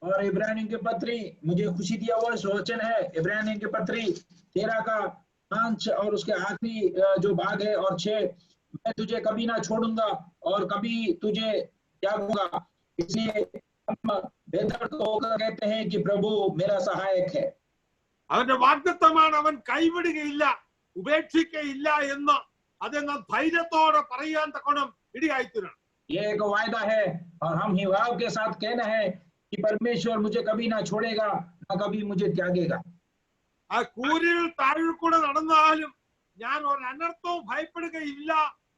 और इब्रानियों के पत्री मुझे खुशी दिया हुआ वचन है, इब्रानियों के पत्री 13 का 5 और उसके आखिरी जो भाग है और 6, मैं तुझे कभी ना छोड़ूंगा और कभी तुझे त्यागूंगा। इसलिए हम बेहतर होकर कहते हैं कि प्रभु मेरा सहायक है। അവന്റെ വാഗ്ദത്തമാണ് അവൻ കൈവിടുകയില്ല ഉപേക്ഷിക്കുകയില്ല എന്ന് അതെന്ന ധൈര്യത്തോടെ പറയാൻ തക്കണം ഇടിയായിത്തീരണം. ये एक वायदा है और हम हिवाव के साथ कहना है कि परमेश्वर मुझे कभी ना छोड़ेगा ना कभी मुझे त्यागेगा। ആ കൂരിൽ താഴിൽ കൂടെ നടന്നാലും ഞാൻ ഒരു അനർത്ഥവും ഭയപ്പെടുകയില്ല,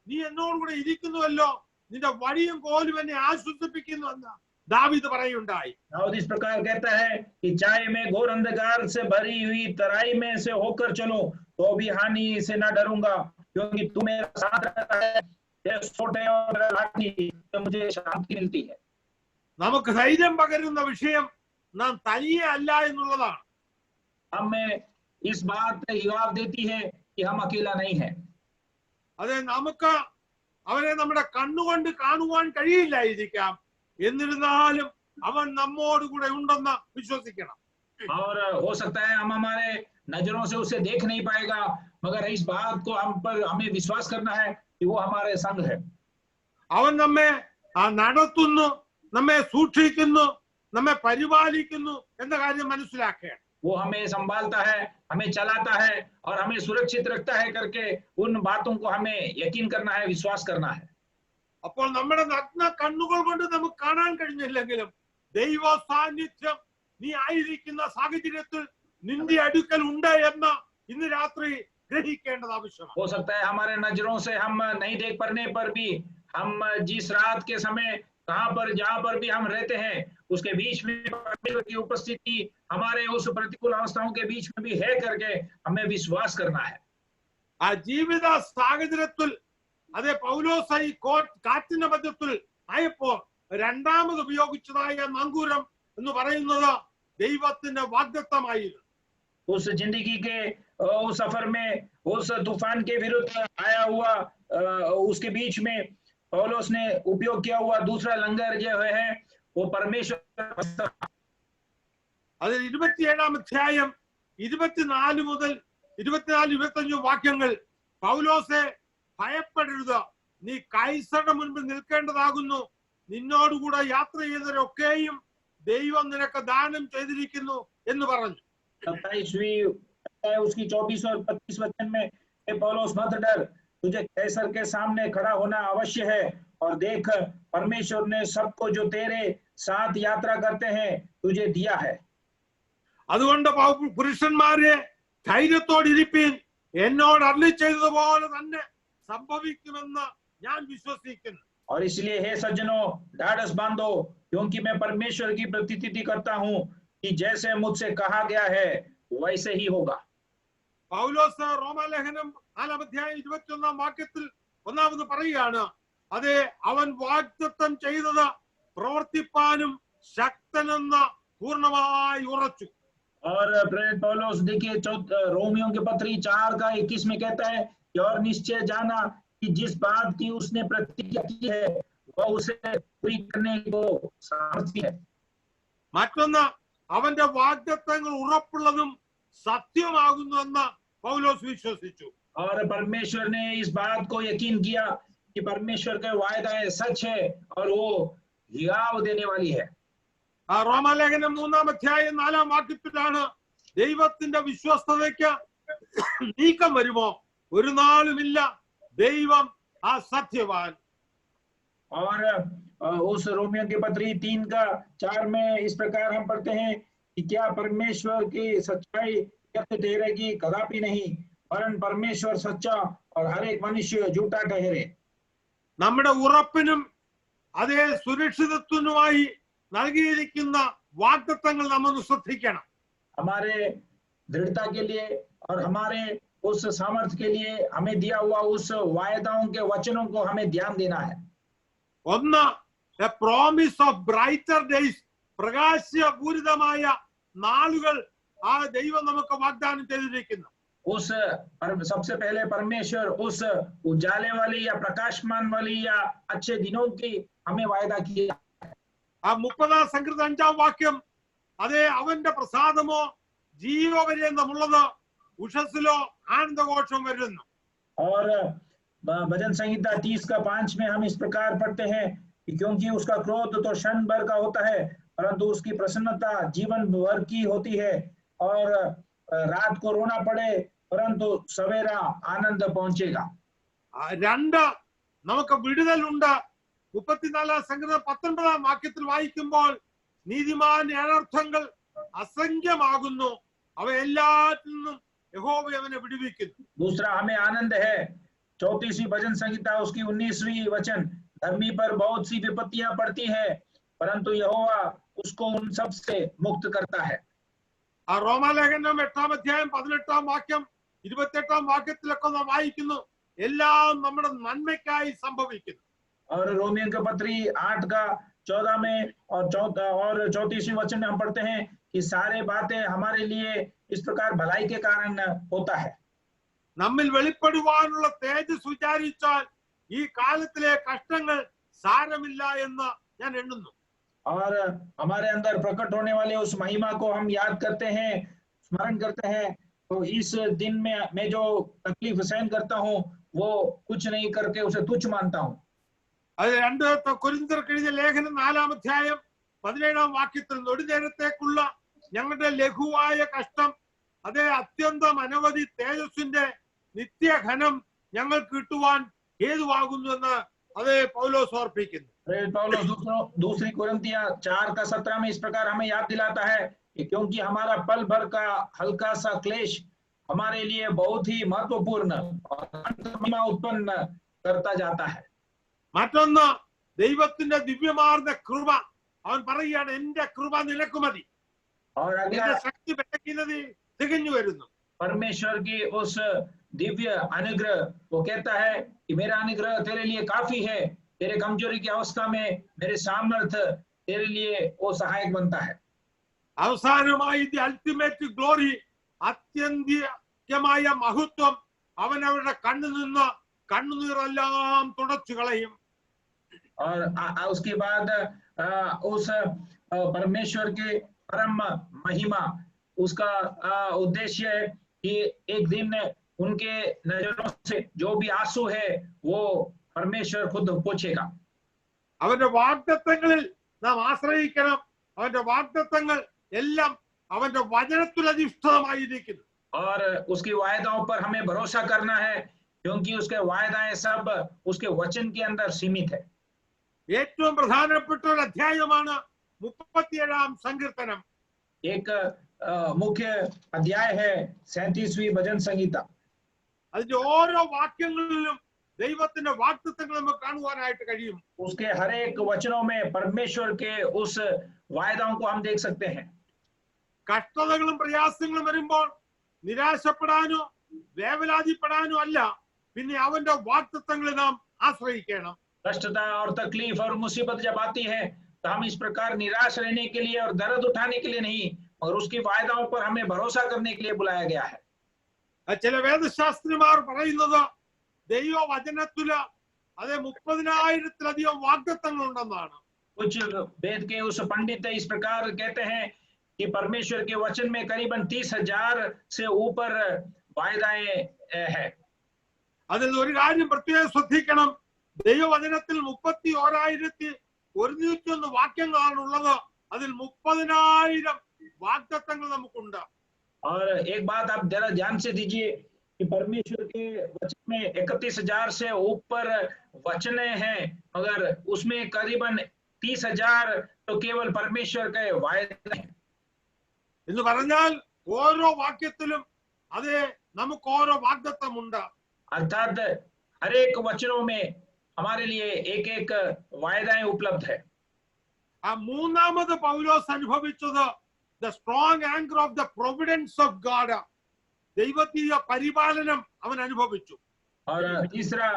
നീ എന്നോട് കൂടെ ഇരിക്കുന്നുവല്ലോ, നിന്റെ വടിയും കോലും എന്നെ ആശ്വസിപ്പിക്കുന്നു എന്ന് दावीद പറയുണ്ടായി. दाऊद इस प्रकार कहता है कि चाहे मैं घोर अंधकार से भरी हुई तराई में से होकर चलूं तो भी हानि से ना डरूंगा, क्योंकि तू मेरा साथ रहता है, तेरे सोटे और लाठी से मुझे शांति मिलती है। നമുക്ക് ധൈര്യം പകരുന്ന വിഷയം നാം തനിയെ അല്ല എന്നുള്ളതാണ്. हमें इस बात हिवाव देती है कि हम अकेला नहीं है। അതെ, നമുക്ക് അവനെ നമ്മുടെ കണ്ണുകൊണ്ട് കാണുവാൻ കഴിയില്ലായിരിക്കാം, എന്നിരുന്നാലും അവൻ നമ്മോട് കൂടെ ഉണ്ടെന്ന് വിശ്വസിക്കണം. और हो सकता है हम हमारे नजरों से उसे देख नहीं पाएगा, मगर इस बात को हम पर हमें विश्वास करना है कि वो हमारे संग है। അവൻ നമ്മെ നടത്തുന്നു, നമ്മെ സൂക്ഷിക്കുന്നു, നമ്മെ പരിപാലിക്കുന്നു എന്ന കാര്യം മനസ്സിലാക്കുകയാണ്. वो हमें संभालता है, हमें चलाता है और हमें सुरक्षित रखता है करके उन बातों को हमें यकीन करना है, विश्वास करना है। അപ്പോൾ നമ്മുടെ നഗ്ന കണ്ണുകൾ കൊണ്ട് നമുക്ക് കാണാൻ കഴിഞ്ഞില്ലെങ്കിലും ദൈവ സാന്നിധ്യം നീ ആയിരിക്കുന്ന സാഹചര്യത്തിൽ നിന്റെ അടുക്കൽ ഉണ്ട് എന്ന് ഇന്ന് രാത്രി ഗ്രഹിക്കേണ്ടത് ആവശ്യമാണ്. हो सकता है हमारे नजरों से हम नहीं देख पाने पर भी हम जिस रात के समय कहां पर जहां पर भी हम रहते हैं उसके बीच में परमेश्वर की उपस्थिति हमारे उस प्रतिकूल अवस्थाओं के बीच में भी है करके हमें विश्वास करना है। ആ ജീവിത സാഹചര്യത്തിൽ അതെ പൗലോസ് ഈ കാറ്റിന്റെ മധ്യത്തിൽ ആയപ്പോ രണ്ടാമത് ഉപയോഗിച്ചതായ നങ്കൂരം എന്ന് പറയുന്നത് ദൈവത്തിന്റെ വാഗ്ദത്തമായിരുന്നു. उस जिंदगी के उस सफर में उस तूफान के विरुद्ध आया हुआ उसके बीच में पौलुस ने उपयोग किया हुआ दूसरा लंगर जो है वो परमेश्वर। അതിൽ 27-ാം അധ്യായം 24 മുതൽ 24-25 വാക്യങ്ങൾ പൗലോസെ ഭയപ്പെടരുത്, നീ കൈസറുടെ മുൻപിൽ നിൽക്കേണ്ടതാകുന്നു, നിന്നോടുകൂടെ യാത്ര ചെയ്തവരൊക്കെയും ദൈവം നിനക്ക് ദാനം ചെയ്തിരിക്കുന്നു എന്ന് പറഞ്ഞു. 27 उसकी 24 और 25 वचन में पौलुस मत डर, तुझे कैसर के सामने खड़ा होना अवश्य है, और देख परमेश्वर ने सबको जो तेरे साथ यात्रा करते हैं तुझे दिया है। അതുകൊണ്ട് പുരുഷന്മാരെ ധൈര്യത്തോടിരിപ്പീൻ, എന്നോട് അരുളി ചെയ്തതുപോലെ തന്നെ സംഭവിക്കുമെന്ന് ഞാൻ വിശ്വസിക്കുന്നു. और इसलिए हे सज्जनों ढाढ़स बांधो, क्योंकि मैं परमेश्वर की प्रतीति करता हूं कि जैसे मुझसे कहा गया है वैसे ही होगा। പൗലോസ് റോമാലേഖനം 4-ാം അധ്യായം 21-ാം വാക്യത്തിൽ ഒന്നാമത് പറയുകയാണ്, അതെ അവൻ വാഗ്ദത്തം ചെയ്തത് പ്രവർത്തിപ്പാനും ശക്തനെന്ന് പൂർണ്ണമായി ഉറച്ചു. और प्रेरित पौलुस देखिए रोमियों के पत्री 4 का 21 में कहता है कि और निश्चय जाना कि जिस बात की उसने प्रतिज्ञा की है वह उसे पूरी करने को सामर्थ्य है। മറ്റൊന്ന് അവന്റെ വാഗ്ദത്തങ്ങൾ ഉറപ്പുള്ളതും സത്യമാകുന്നുവെന്ന് പൗലോസ് വിശ്വസിച്ചു. और परमेश्वर ने इस बात को यकीन किया कि परमेश्वर के वायदाएं सच है और वो हियाव देने वाली है। റോമാലേഖനം 3-ാം അധ്യായം 4-ാം വാക്യത്തിലാണ് ദൈവത്തിന്റെ വിശ്വസ്തതയ്ക്ക് നീക്കം വരുമോ, ഒരു നാളുമില്ല, ദൈവം ആ സത്യവാൻ. और उस रोमियो की पत्री 3 का 4 में इस प्रकार हम पढ़ते हैं कि क्या परमेश्वर की सच्चाई व्यर्थ ठहरेगी, कदापि नहीं, वरन परमेश्वर सच्चा और हर एक मनुष्य झूठा ठहरे। നമ്മുടെ ഉറപ്പിനും അതേ സുരക്ഷിതത്വനുമായി നൽകിയിരിക്കുന്ന വാഗ്ദത്തങ്ങൾ നമ്മൾ ശ്രദ്ധിക്കണം. हमारे दृढ़ता के लिए और हमारे उस सामर्थ्य के लिए हमें दिया हुआ उस वायदाओं के वचनों को हमें ध्यान देना है। ഒന്ന്, a promise of brighter days, പ്രകാശപൂരിതമായ നാളുകൾ ആ ദൈവം നമുക്ക് വാഗ്ദാനം ചെയ്തിരിക്കുന്നു. उस सबसे पहले परमेश्वर उस उजाले वाली या प्रकाशमान वाली या अच्छे दिनों की हमें वायदा किया। ആ 30 സങ്കീർത്തനം 5-ാം വാക്യം, അതേ അവന്റെ പ്രസാദമോ ജീവപര്യന്തമുള്ളത്, ഉഷസ്സിലോ ആനന്ദഘോഷം വരുന്നു. और भजन संहिता 30 का 5 में हम इस प्रकार पढ़ते हैं कि क्योंकि उसका क्रोध तो क्षण भर का होता है, परंतु उसकी प्रसन्नता जीवन भर की होती है, और रात को रोना पड़े परंतु सवेरा आनंद पहुंचेगा। രണ്ട്, നമുക്ക് വിടുതലുണ്ട്. 34 സങ്കീർത്തനം 19-ാം വാക്യത്തിൽ വായിക്കുമ്പോൾ നീതിമാന്റെ അനർത്ഥങ്ങൾ അസംഖ്യമാകുന്നു, അവ എല്ലാറ്റിൽ നിന്നും യഹോവ അവനെ വിടുവിക്കുന്നു. दूसरा हमें आनंद है, 34वीं भजन संहिता उसकी 19वीं वचन, धर्मी पर बहुत सी विपत्तियां पड़ती है परंतु यहोवा उसको उन सब से मुक्त करता है। ആ റോമാലേഖനം 8-ാം അധ്യായം 18-ാം വാക്യം 28-ാം വാക്യത്തിലൊക്കെ നാം വായിക്കുന്നു, എല്ലാം നമ്മുടെ നന്മയ്ക്കായി സംഭവിക്കുന്നു. और रोमियो का पत्री 8 का 14 में और 34वीं वचन में हम पढ़ते हैं कि सारे बातें हमारे लिए इस प्रकार भलाई के कारण होता है। നമ്മിൽ വെളിപ്പെടുവാനുള്ള തേജസ് വിചാരിച്ചാൽ ഈ കാലത്തിലെ കഷ്ടങ്ങൾ സാരമില്ല എന്ന് ഞാൻ എണ്ണുന്നു. और हमारे अंदर प्रकट होने वाले उस महिमा को हम याद करते हैं, स्मरण करते हैं, तो इस दिन में मैं जो तकलीफ सहन करता हूँ वो कुछ नहीं करके उसे तुच्छ मानता हूँ। അത് 2 കൊരിന്ത്യർക്ക് എഴുതിയ ലേഖനം 4-ാം അധ്യായം 17-ാം വാക്യത്തിൽ, തൊടുനേരത്തേക്കുള്ള ഞങ്ങളുടെ ലഘുവായ കഷ്ടം അതേ അത്യന്തം അനവധി തേജസ്സിന്റെ നിത്യഘനം ഞങ്ങൾക്ക് കിട്ടുവാൻ ഹേതുവാകുന്നു എന്ന് അതേ പൗലോസ് ഓർപ്പിക്കുന്നു. पौलुस दूसरी कोरिन्थिया 4 का 17 में इस प्रकार हमें याद दिलाता है कि क्योंकि हमारा पल भर का हल्का सा क्लेश हमारे लिए बहुत ही महत्वपूर्ण और महिमा उत्पन्न करता जाता है। മറ്റൊന്ന്, ദൈവത്തിന്റെ ദിവ്യമാർന്ന കൃപ. അവൻ പറയുകയാണ്, എന്റെ കൃപ നിനക്ക് മതി, और നിന്റെ अगला ശക്തി ബലഹീനതയിൽ തികഞ്ഞു വരുന്നു. परमेश्वर की उस दिव्य अनुग्रह वो कहता है कि मेरा अनुग्रह तेरे लिए काफी है, तेरे कमजोरी की अवस्था में मेरे सामर्थ्य तेरे लिए वो सहायक बनता है। അവസാനമായി ദി അൾട്ടിമേറ്റ് ഗ്ലോറി, അത്യന്തികമായ മഹത്വം, അവൻ അവരുടെ കണ്ണിൽ നിന്ന് കണ്ണുനീരെല്ലാം തുടച്ചു കളയും. और उसके बाद उस परमेश्वर के परम महिमा, उसका उद्देश्य है कि एक दिन उनके नजरों से जो भी आंसू है वो परमेश्वर खुद पोंछेगा। അവന്റെ വാഗ്ദത്തങ്ങളിൽ നാം ആശ്രയിക്കണം. അവന്റെ വാഗ്ദത്തങ്ങൾ എല്ലാം അവന്റെ വചനത്തിൽ അധിഷ്ഠിതമായിരിക്കുന്നു. और उसकी वायदाओं पर हमें भरोसा करना है क्योंकि उसके वायदाएं सब उसके वचन के अंदर सीमित है। ഏറ്റവും പ്രധാനപ്പെട്ട ഒരു അധ്യായമാണ് 37-ാം സങ്കീർത്തനം. एक मुख्य अध्याय है 37वीं भजन संहिता। അതിന്റെ ഓരോ വാക്യങ്ങളിലും ദൈവത്തിന്റെ വാഗ്ദത്തങ്ങൾ നമുക്ക് കാണുവാനായിട്ട് കഴിയും. उसके हर एक वचनों में परमेश्वर के उस वायदाओं को हम देख सकते हैं। കഷ്ടതകളും പ്രയാസങ്ങളും വരുമ്പോൾ നിരാശപ്പെടാനോ വേവലാതിപ്പെടാനോ അല്ല, പിന്നെ അവന്റെ വാഗ്ദത്തങ്ങളെ നാം ആശ്രയിക്കണം. कष्टता और तकलीफ और मुसीबत जब आती है तो हम इस प्रकार निराश रहने के लिए और दर्द उठाने के लिए नहीं, और उसकी वायदाओं पर हमें भरोसा करने के लिए बुलाया गया है। ചില വേദശാസ്ത്രിമാർ പറയുന്നത് ദൈവവചനത്തില് അതേ 30,000-ത്തിലധികം വാഗ്ദത്തങ്ങൾ ഉണ്ടെന്നാണ്. कुछ वेद के उस पंडित इस प्रकार कहते हैं कि परमेश्वर के वचन में करीबन 30,000 से ऊपर वायदाएं है। അതിൽ ഒരു കാര്യം പ്രത്യേകം ശ്രദ്ധിക്കണം, ദൈവവചനത്തിൽ 31,101 വാക്യങ്ങളാണ് ഉള്ളത്. അതിൽ 30,000 വാഗ്ദത്തങ്ങൾ നമുക്കുണ്ട്. और एक बात आप जरा ध्यान से दीजिए कि परमेश्वर के वचन में 31,000 से ऊपर वचने हैं, मगर उसमें करीबन 30,000 तो केवल परमेश्वर के वायदे हैं। എന്ന് പറഞ്ഞാൽ ഓരോ വാക്യത്തിലും അതേ നമുക്ക് ഓരോ വാഗ്ദത്തമുണ്ട്. अर्थात हर एक वचनों में हमारे लिए एक एक वायदाएं उपलब्ध है। ആ മൂന്നാമത് പൗലോസ് അനുഭവിച്ചത് the strong anger of the providence of God. ദൈവീയ പരിപാലനം അവൻ അനുഭവിച്ചു. और तीसरा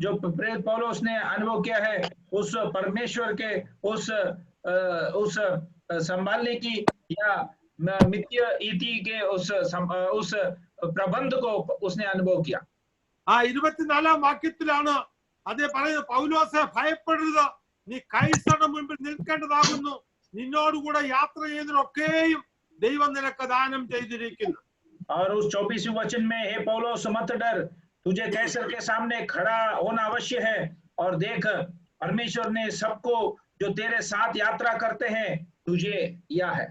जो प्रेरित पौलुस ने अनुभव किया है उस परमेश्वर के उस संभालने की या मित्य नीति के उस प्रबंध को उसने अनुभव किया. 24 വാക്യത്തിലാണ് അതേ പറയുന്നത്, പൗലോസെ ഭയപ്പെടരുത്, നീ കൈസറുടെ മുൻപിൽ നിൽക്കേണ്ടതാകുന്നു, നിന്നോടുകൂടെ യാത്ര ചെയ്യുന്നതിനൊക്കെയും ദൈവം നിനക്ക് ദാനം ചെയ്തിരിക്കുന്നു. और उस 24वें वचन में, हे पौलुस मत डर, तुझे कैसर के सामने खड़ा होना अवश्य है, और देख परमेश्वर ने सबको जो तेरे साथ यात्रा करते हैं तुझे दिया है.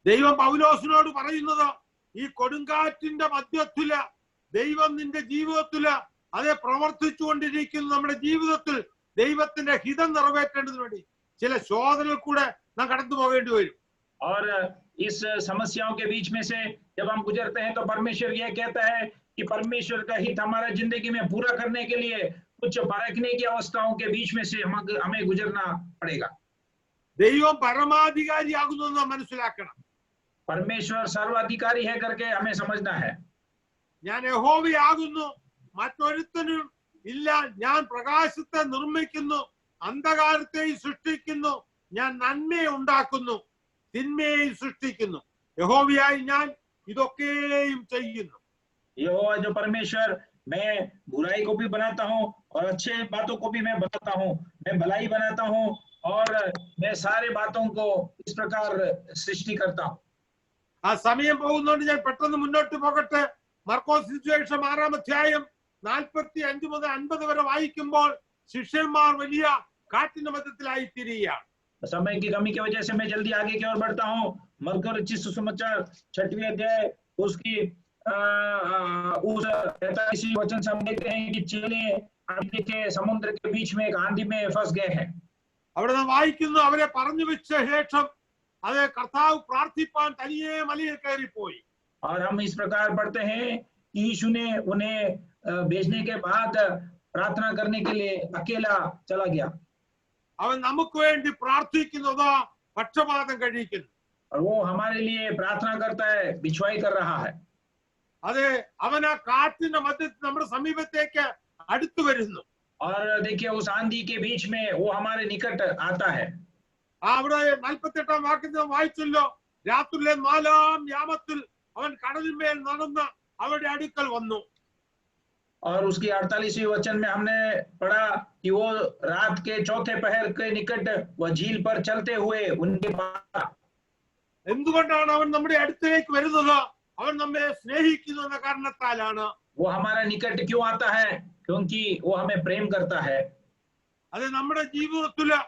ദൈവം പൗലോസിനോട് പറയുന്നത്, ഈ കൊടുങ്കാറ്റിന്റെ മധ്യത്തില് ദൈവം നിന്റെ ജീവിതത്തില് അതേ പ്രവർത്തിച്ചുകൊണ്ടിരിക്കുന്നു. നമ്മുടെ ജീവിതത്തിൽ ദൈവത്തിന്റെ ഹിതം നിറവേറ്റേണ്ടതിന് വേണ്ടി ചില ശോധനകൾ കൂടെ നാം കടന്നു പോകേണ്ടി വരും. और इस समस्याओं के बीच में से जब हम गुजरते हैं तो परमेश्वर यह कहता है कि परमेश्वर का हित हमारा जिंदगी में पूरा करने के लिए कुछ परखने की अवस्थाओं के बीच में से हमें गुजरना पड़ेगा. ദൈവം പരമാധികാരിയാകുന്നു എന്ന് മനസ്സിലാക്കണം. परमेश्वर सर्वाधिकारी है करके हमें समझना है. ഞാൻ യഹോവയാകുന്നു, മറ്റൊരുത്തനും ഇല്ല. ഞാൻ പ്രകാശത്തെ നിർമ്മിക്കുന്നു, അന്ധകാരത്തെയും സൃഷ്ടിക്കുന്നു. ഞാൻ നന്മയെ ഉണ്ടാക്കുന്നു, തിന്മയെയും സൃഷ്ടിക്കുന്നു. യഹോവയായി ഞാൻ ഇതൊക്കെയും ചെയ്യുന്നു. यहोवा जो परमेश्वर, मैं बुराई को भी बनाता हूँ और अच्छे बातों को भी मैं बनाता हूँ, मैं भलाई बनाता हूँ और मैं सारे बातों को इस प्रकार सृष्टि करता हूँ. ആ സമയം പോകുന്നതുകൊണ്ട് ഞാൻ പെട്ടെന്ന് മുന്നോട്ട് പോകട്ടെ. മർക്കോസ് സുവിശേഷം 6-ാം അധ്യായം 45 മുതൽ 50 വരെ വായിക്കുമ്പോൾ ശിഷ്യന്മാർ വലിയ കാറ്റിന്റെ മധ്യത്തിലായി തിരിയുകയാണ്. समय की कमी की वजह से मैं जल्दी आगे की ओर बढ़ता हूँ. मरकुस रचित सुसमाचार 6वें अध्याय उसकी उस 43वें वचन से हम देखते हैं कि चेले आंधी के समुद्र के बीच में एक आंधी में फंस गए हैं. അവിടെ നാം വായിക്കുന്നു, അവരെ പറഞ്ഞു വെച്ച ശേഷം അതേ കർത്താവ് പ്രാർത്ഥിപ്പാൻ തനിയെ മലയിൽ കയറിപ്പോയി. और हम इस प्रकार पढ़ते हैं कि यीशु ने उन्हें भेजने के बाद प्रार्थना करने के लिए अकेला चला गया. അവൻ നമുക്ക് വേണ്ടി പ്രാർത്ഥിക്കുന്നത് പക്ഷപാതം കഴിക്കുന്നു. और वो हमारे लिए प्रार्थना करता है, बिछवाई कर रहा है. അതെ, അവൻ ആ കാറ്റിന്റെ മധ്യത്തിൽ നമ്മുടെ സമീപത്തേക്ക് അടുത്തു വരുന്നു. और देखिए उस आंधी के बीच में वो हमारे निकट आता है. അവിടെ 48-ാം വാക്യത്തിൽ വായിച്ചല്ലോ, രാത്രിയിലെ 4-ാം യാമത്തിൽ അവൻ കടലിന്മേൽ നടന്ന് അവരുടെ അടുക്കൽ വന്നു. और उसकी 48वें वचन में हमने पढ़ा कि वो रात के चौथे पहर के निकट वह झील पर चलते हुए उनके पास. എന്തുകൊണ്ടാണ് അവൻ നമ്മുടെ അടുത്തേക്ക് വരുന്നത്? അവൻ നമ്മെ സ്നേഹിക്കുന്നു എന്ന കാരണത്താലാണ്. वो हमारा निकट क्यों आता है? क्योंकि वो हमें प्रेम करता है. അത് നമ്മുടെ ജീവിതത്തില്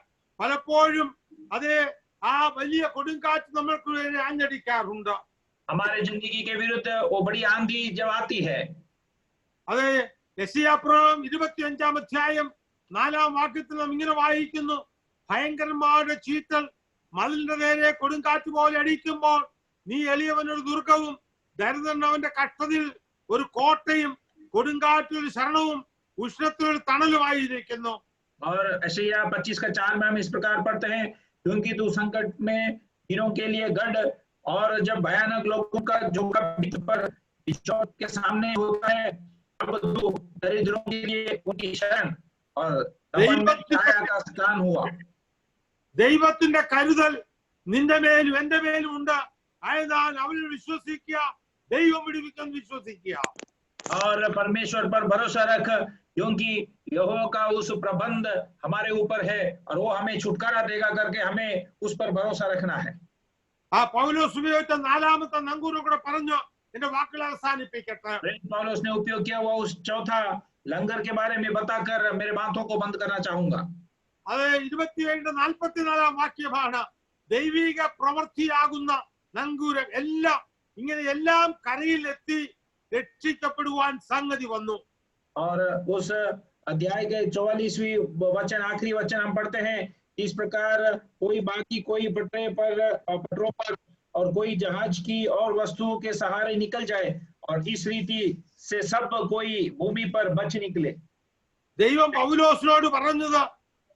പലപ്പോഴും അതേ ആ വലിയ കൊടുങ്കാറ്റ് നമ്മൾക്ക് വേണ്ടി ആഞ്ഞടിക്കാറുണ്ട്. हमारे जिंदगी के विरुद्ध वो बड़ी आंधी जब आती है. അതെ, യെശയ്യാപ്രവചനം 25-ാം അധ്യായം 4-ാം വാക്യത്തിൽ നാം ഇങ്ങനെ വായിക്കുന്നു, ഭയങ്കരന്മാരുടെ ചീറ്റൽ മതിലിന്റെ നേരെ കൊടുങ്കാറ്റ് പോലെ അടിക്കുമ്പോൾ നീ എളിയവനൊരു ദുർഗവും ദരിദ്രനവന്റെ കഷ്ടതയിൽ ഒരു കോട്ടയും കൊടുങ്കാറ്റൊരു ശരണവും ഉഷ്ണത്തിലൊരു തണലുമായിരിക്കുന്നു. और यशायाह 25 का 4 में हम इस प्रकार पढ़ते हैं, क्योंकि तू संकट में दिनों के लिए गढ़ और जब भयानक लोगों का जोखिम भीतर पर बिछौत के सामने होता है, तब तू दरिद्रों के लिए उनकी शरण और छाया का स्थान हुआ. ദൈവത്തിന്റെ കരുതൽ നിന്റെ മേലും എന്റെ മേലും ഉണ്ട്. ആയതാൽ അവനിൽ വിശ്വസിക്കുക, ദൈവം വിടുവിക്കാൻ വിശ്വസിക്കുക. और परमेश्वर पर भरोसा रख, क्योंकि यहोवा का उस प्रबंध हमारे ऊपर है और वो हमें छुटकारा देगा करके हमें उस पर भरोसा रखना है. ആ പൗലോസ് ഉപയോഗിച്ച 4-ാമത്തെ നങ്കൂർ കൂടെ പറഞ്ഞു എന്റെ വാക്കുകൾ അവസാനിപ്പിക്കട്ടെ. पौलुस ने उपयोग किया हुआ उस चौथा लंगर के बारे में बताकर मेरे बातों को बंद करना चाहूंगा. അത് 27-44-ാം വാക്യമാണ്. ദൈവിക പ്രവൃത്തിയാകുന്ന നങ്കൂരം എല്ലാം ഇങ്ങനെ എല്ലാം കരയിലെത്തി രക്ഷിക്കപ്പെടുവാൻ സംഗതി വന്നു. और उस अध्याय के 44वीं वचन आखिरी वचन हम पढ़ते हैं, इस प्रकार कोई बाकी कोई पटरों पर और कोई जहाज की और वस्तुओं के सहारे निकल जाए और इस रीति से सब कोई भूमि पर बच निकले. ദൈവം പൗലോസിനോട് പറഞ്ഞത്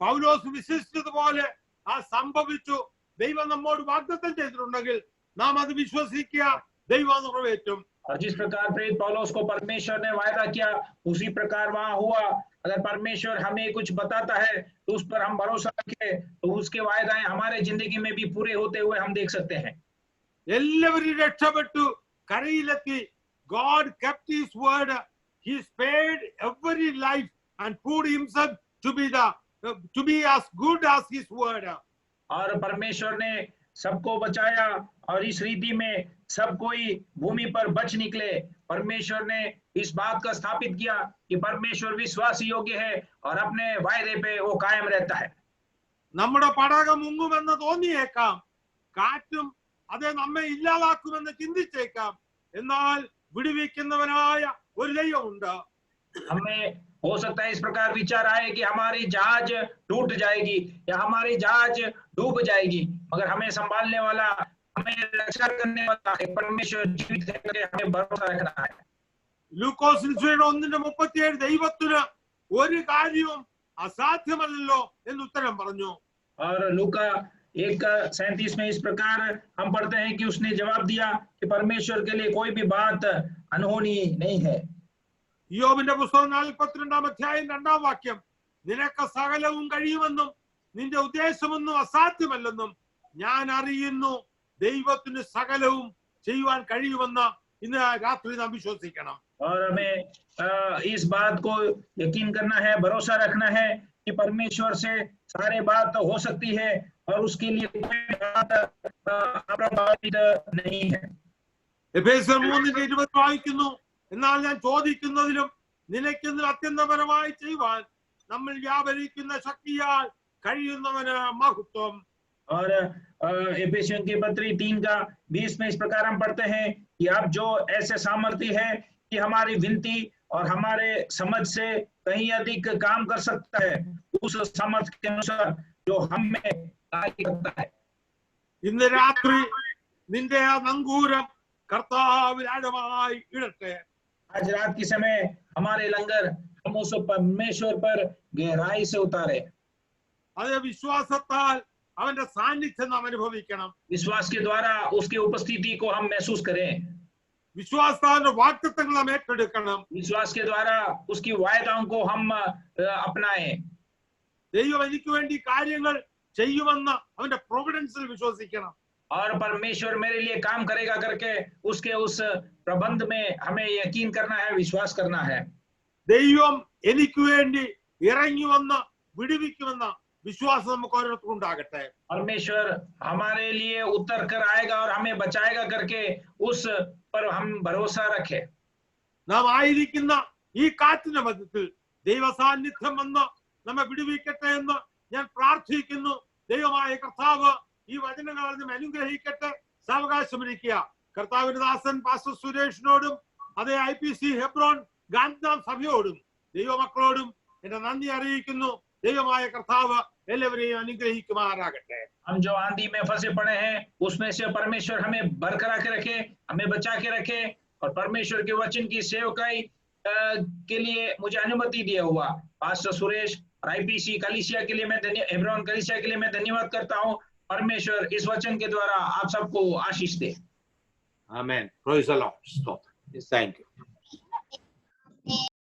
പൗലോസ് വിശ്വസിച്ചതുപോലെ ആ സംഭവിച്ചു. ദൈവം നമ്മോട് വാഗ്ദത്തം ചെയ്തിട്ടുണ്ടെങ്കിൽ നാം അത് വിശ്വസിക്കുക, ദൈവം നിറവേറ്റും. और जिस प्रकार प्रेरित पौलुस को परमेश्वर ने वायदा किया उसी प्रकार वहां हुआ। अगर परमेश्वर हमें कुछ बताता है तो उस पर हम भरोसा रखें तो उसके वायदाएं हमारे जिंदगी में भी पूरे होते हुए हम देख सकते हैं। എല്ലാവരും രക്ഷപ്പെട്ടു കരയിലെത്തി. God kept his word. He spared every life and proved himself to be as good as his word. और परमेश्वर ने सबको बचाया और इस रीति में सब कोई भूमि पर बच निकले। परमेश्वर ने इस बात का स्थापित किया कि परमेश्वर विश्वास योग्य है और अपने वायदे पे वो कायम रहता है। നമ്മുടെ പടകം മുങ്ങുമെന്ന് തോന്നിയേക്കാം, കാറ്റും അത് നമ്മെ ഇല്ലാതാക്കുമെന്ന് ചിന്തിച്ചേക്കാം, എന്നാൽ വിടുവിക്കുന്നവനായ ഒരു ദൈവമുണ്ട്. हमें हो सकता है इस प्रकार विचार आए कि हमारी जहाज टूट जाएगी या हमारी जहाज डूब जाएगी, मगर हमें संभालने वाला, हमें रक्षा करने वाला एक परमेश्वर जीवित है करके हमें भरोसा रखना है। ലൂക്കോസ് 1:37 ദൈവത്തിന് ഒരു കാര്യവും അസാധ്യമല്ലല്ലോ എന്ന് ഉത്തരം പറഞ്ഞു. और लूका 1:37 में इस प्रकार हम पढ़ते हैं कि उसने जवाब दिया कि परमेश्वर के लिए कोई भी बात अनहोनी नहीं है। യോബിന്റെ പുസ്തകം 42:2 നിനക്ക് സകലവും കഴിയുമെന്നും നിന്റെ ഉദ്ദേശമൊന്നും അസാധ്യമല്ലെന്നും ഞാൻ അറിയുന്നു, ദൈവത്തിന് സകലവും ചെയ്യുവാൻ കഴിയുമെന്ന് ഇന്ന് രാത്രി നാം വിശ്വസിക്കണം. और हमें इस बात को यकीन करना है, भरोसा रखना है कि परमेश्वर से सारे बात हो सकती है और उसके लिए कोई बात अप्रभावित नहीं है। എഫേസ്യർ 3:20 വായിക്കുന്നു, എന്നാൽ ഞാൻ ചോദിക്കുന്നതിലും നിലയ്ക്കുന്നതിലും അത്യന്തപരമായി ചെയ്യുവാൻ നമ്മൾ വ്യാപരിക്കുന്ന ശക്തിയാൽ കഴിയുന്നവന് മഹത്വം. और एफेसियों के पत्री 3:20 में इस प्रकार हम पढ़ते हैं कि आप जो ऐसे सामर्थ्य है कि हमारी विनती और हमारे समझ से कहीं अधिक काम कर सकता है, उस सामर्थ्य के अनुसार जो हम में कार्य करता है। ഇന്ന് രാത്രി നിന്റെ ആ നങ്കൂരം കർത്താവിൽ ആഴമായി ഇടട്ടെ. आज रात के समय हमारे लंगर हम उस परमेश्वर पर गहराई से उतारे। അത് വിശ്വാസത്താൽ അവന്റെ സാന്നിധ്യം നാം അനുഭവിക്കണം. विश्वास के द्वारा उसकी उपस्थिति को हम महसूस करें। വിശ്വാസത്താന്റെ വാഗ്ദത്തങ്ങൾ നാം ഏറ്റെടുക്കണം. विश्वास के द्वारा उसकी वायदाओं को हम अपनाएं। ദൈവം എനിക്ക് വേണ്ടി കാര്യങ്ങൾ ചെയ്യുമെന്ന് അവന്റെ പ്രൊവിഡൻസിൽ വിശ്വസിക്കണം. और परमेश्वर मेरे लिए काम करेगा करके उसके उस प्रबंध में हमें यकीन करना है, विश्वास करना है। ദൈവം എനിക്ക് വേണ്ടി ഇറങ്ങി വന്ന് വിടുവിക്കുമെന്ന വിശ്വാസം നമുക്ക് ഓരോരുത്തർക്കും ഉണ്ടാകട്ടെ. परमेश्वर हमारे लिए उतर कर आएगा और हमें बचाएगा करके उस पर हम भरोसा रखें। നാം ആയിരിക്കുന്ന ഈ കാറ്റിന്റെ മധ്യത്തിൽ ദൈവ സാന്നിധ്യം വന്ന് നമ്മെ വിടുവിക്കട്ടെ എന്ന് ഞാൻ പ്രാർത്ഥിക്കുന്നു. ദൈവമായ കർത്താവ് ഈ വചനങ്ങളെ നമ്മെ അനുഗ്രഹിക്കട്ടെ. സാവകാശമിരിക്കുക. കർത്താവിന്റെ ദാസൻ പാസ്റ്റർ സുരേഷിനോടും അതേ IPC ഹെബ്രോൻ ഗാന്ധാം സഭയോടും ദൈവമക്കളോടും എന്റെ നന്ദി അറിയിക്കുന്നു. ദൈവമായ കർത്താവ് എല്ലാവരെയും അനുഗ്രഹിക്കുമാറാകട്ടെ. हम जो आंधी में फंसे पड़े हैं उसमें से परमेश्वर हमें बरकरार के रखे, हमें बचा के रखे और परमेश्वर के वचन की सेवकाई के लिए मुझे अनुमति दिया हुआ पास्टर सुरेश और IPC कलीसिया के लिए मैं हेब्रोन कलीसिया के लिए मैं धन्यवाद करता हूं। परमेश्वर इस वचन के द्वारा आप सबको आशीष दे। आमेन. Praise the Lord. Thank you.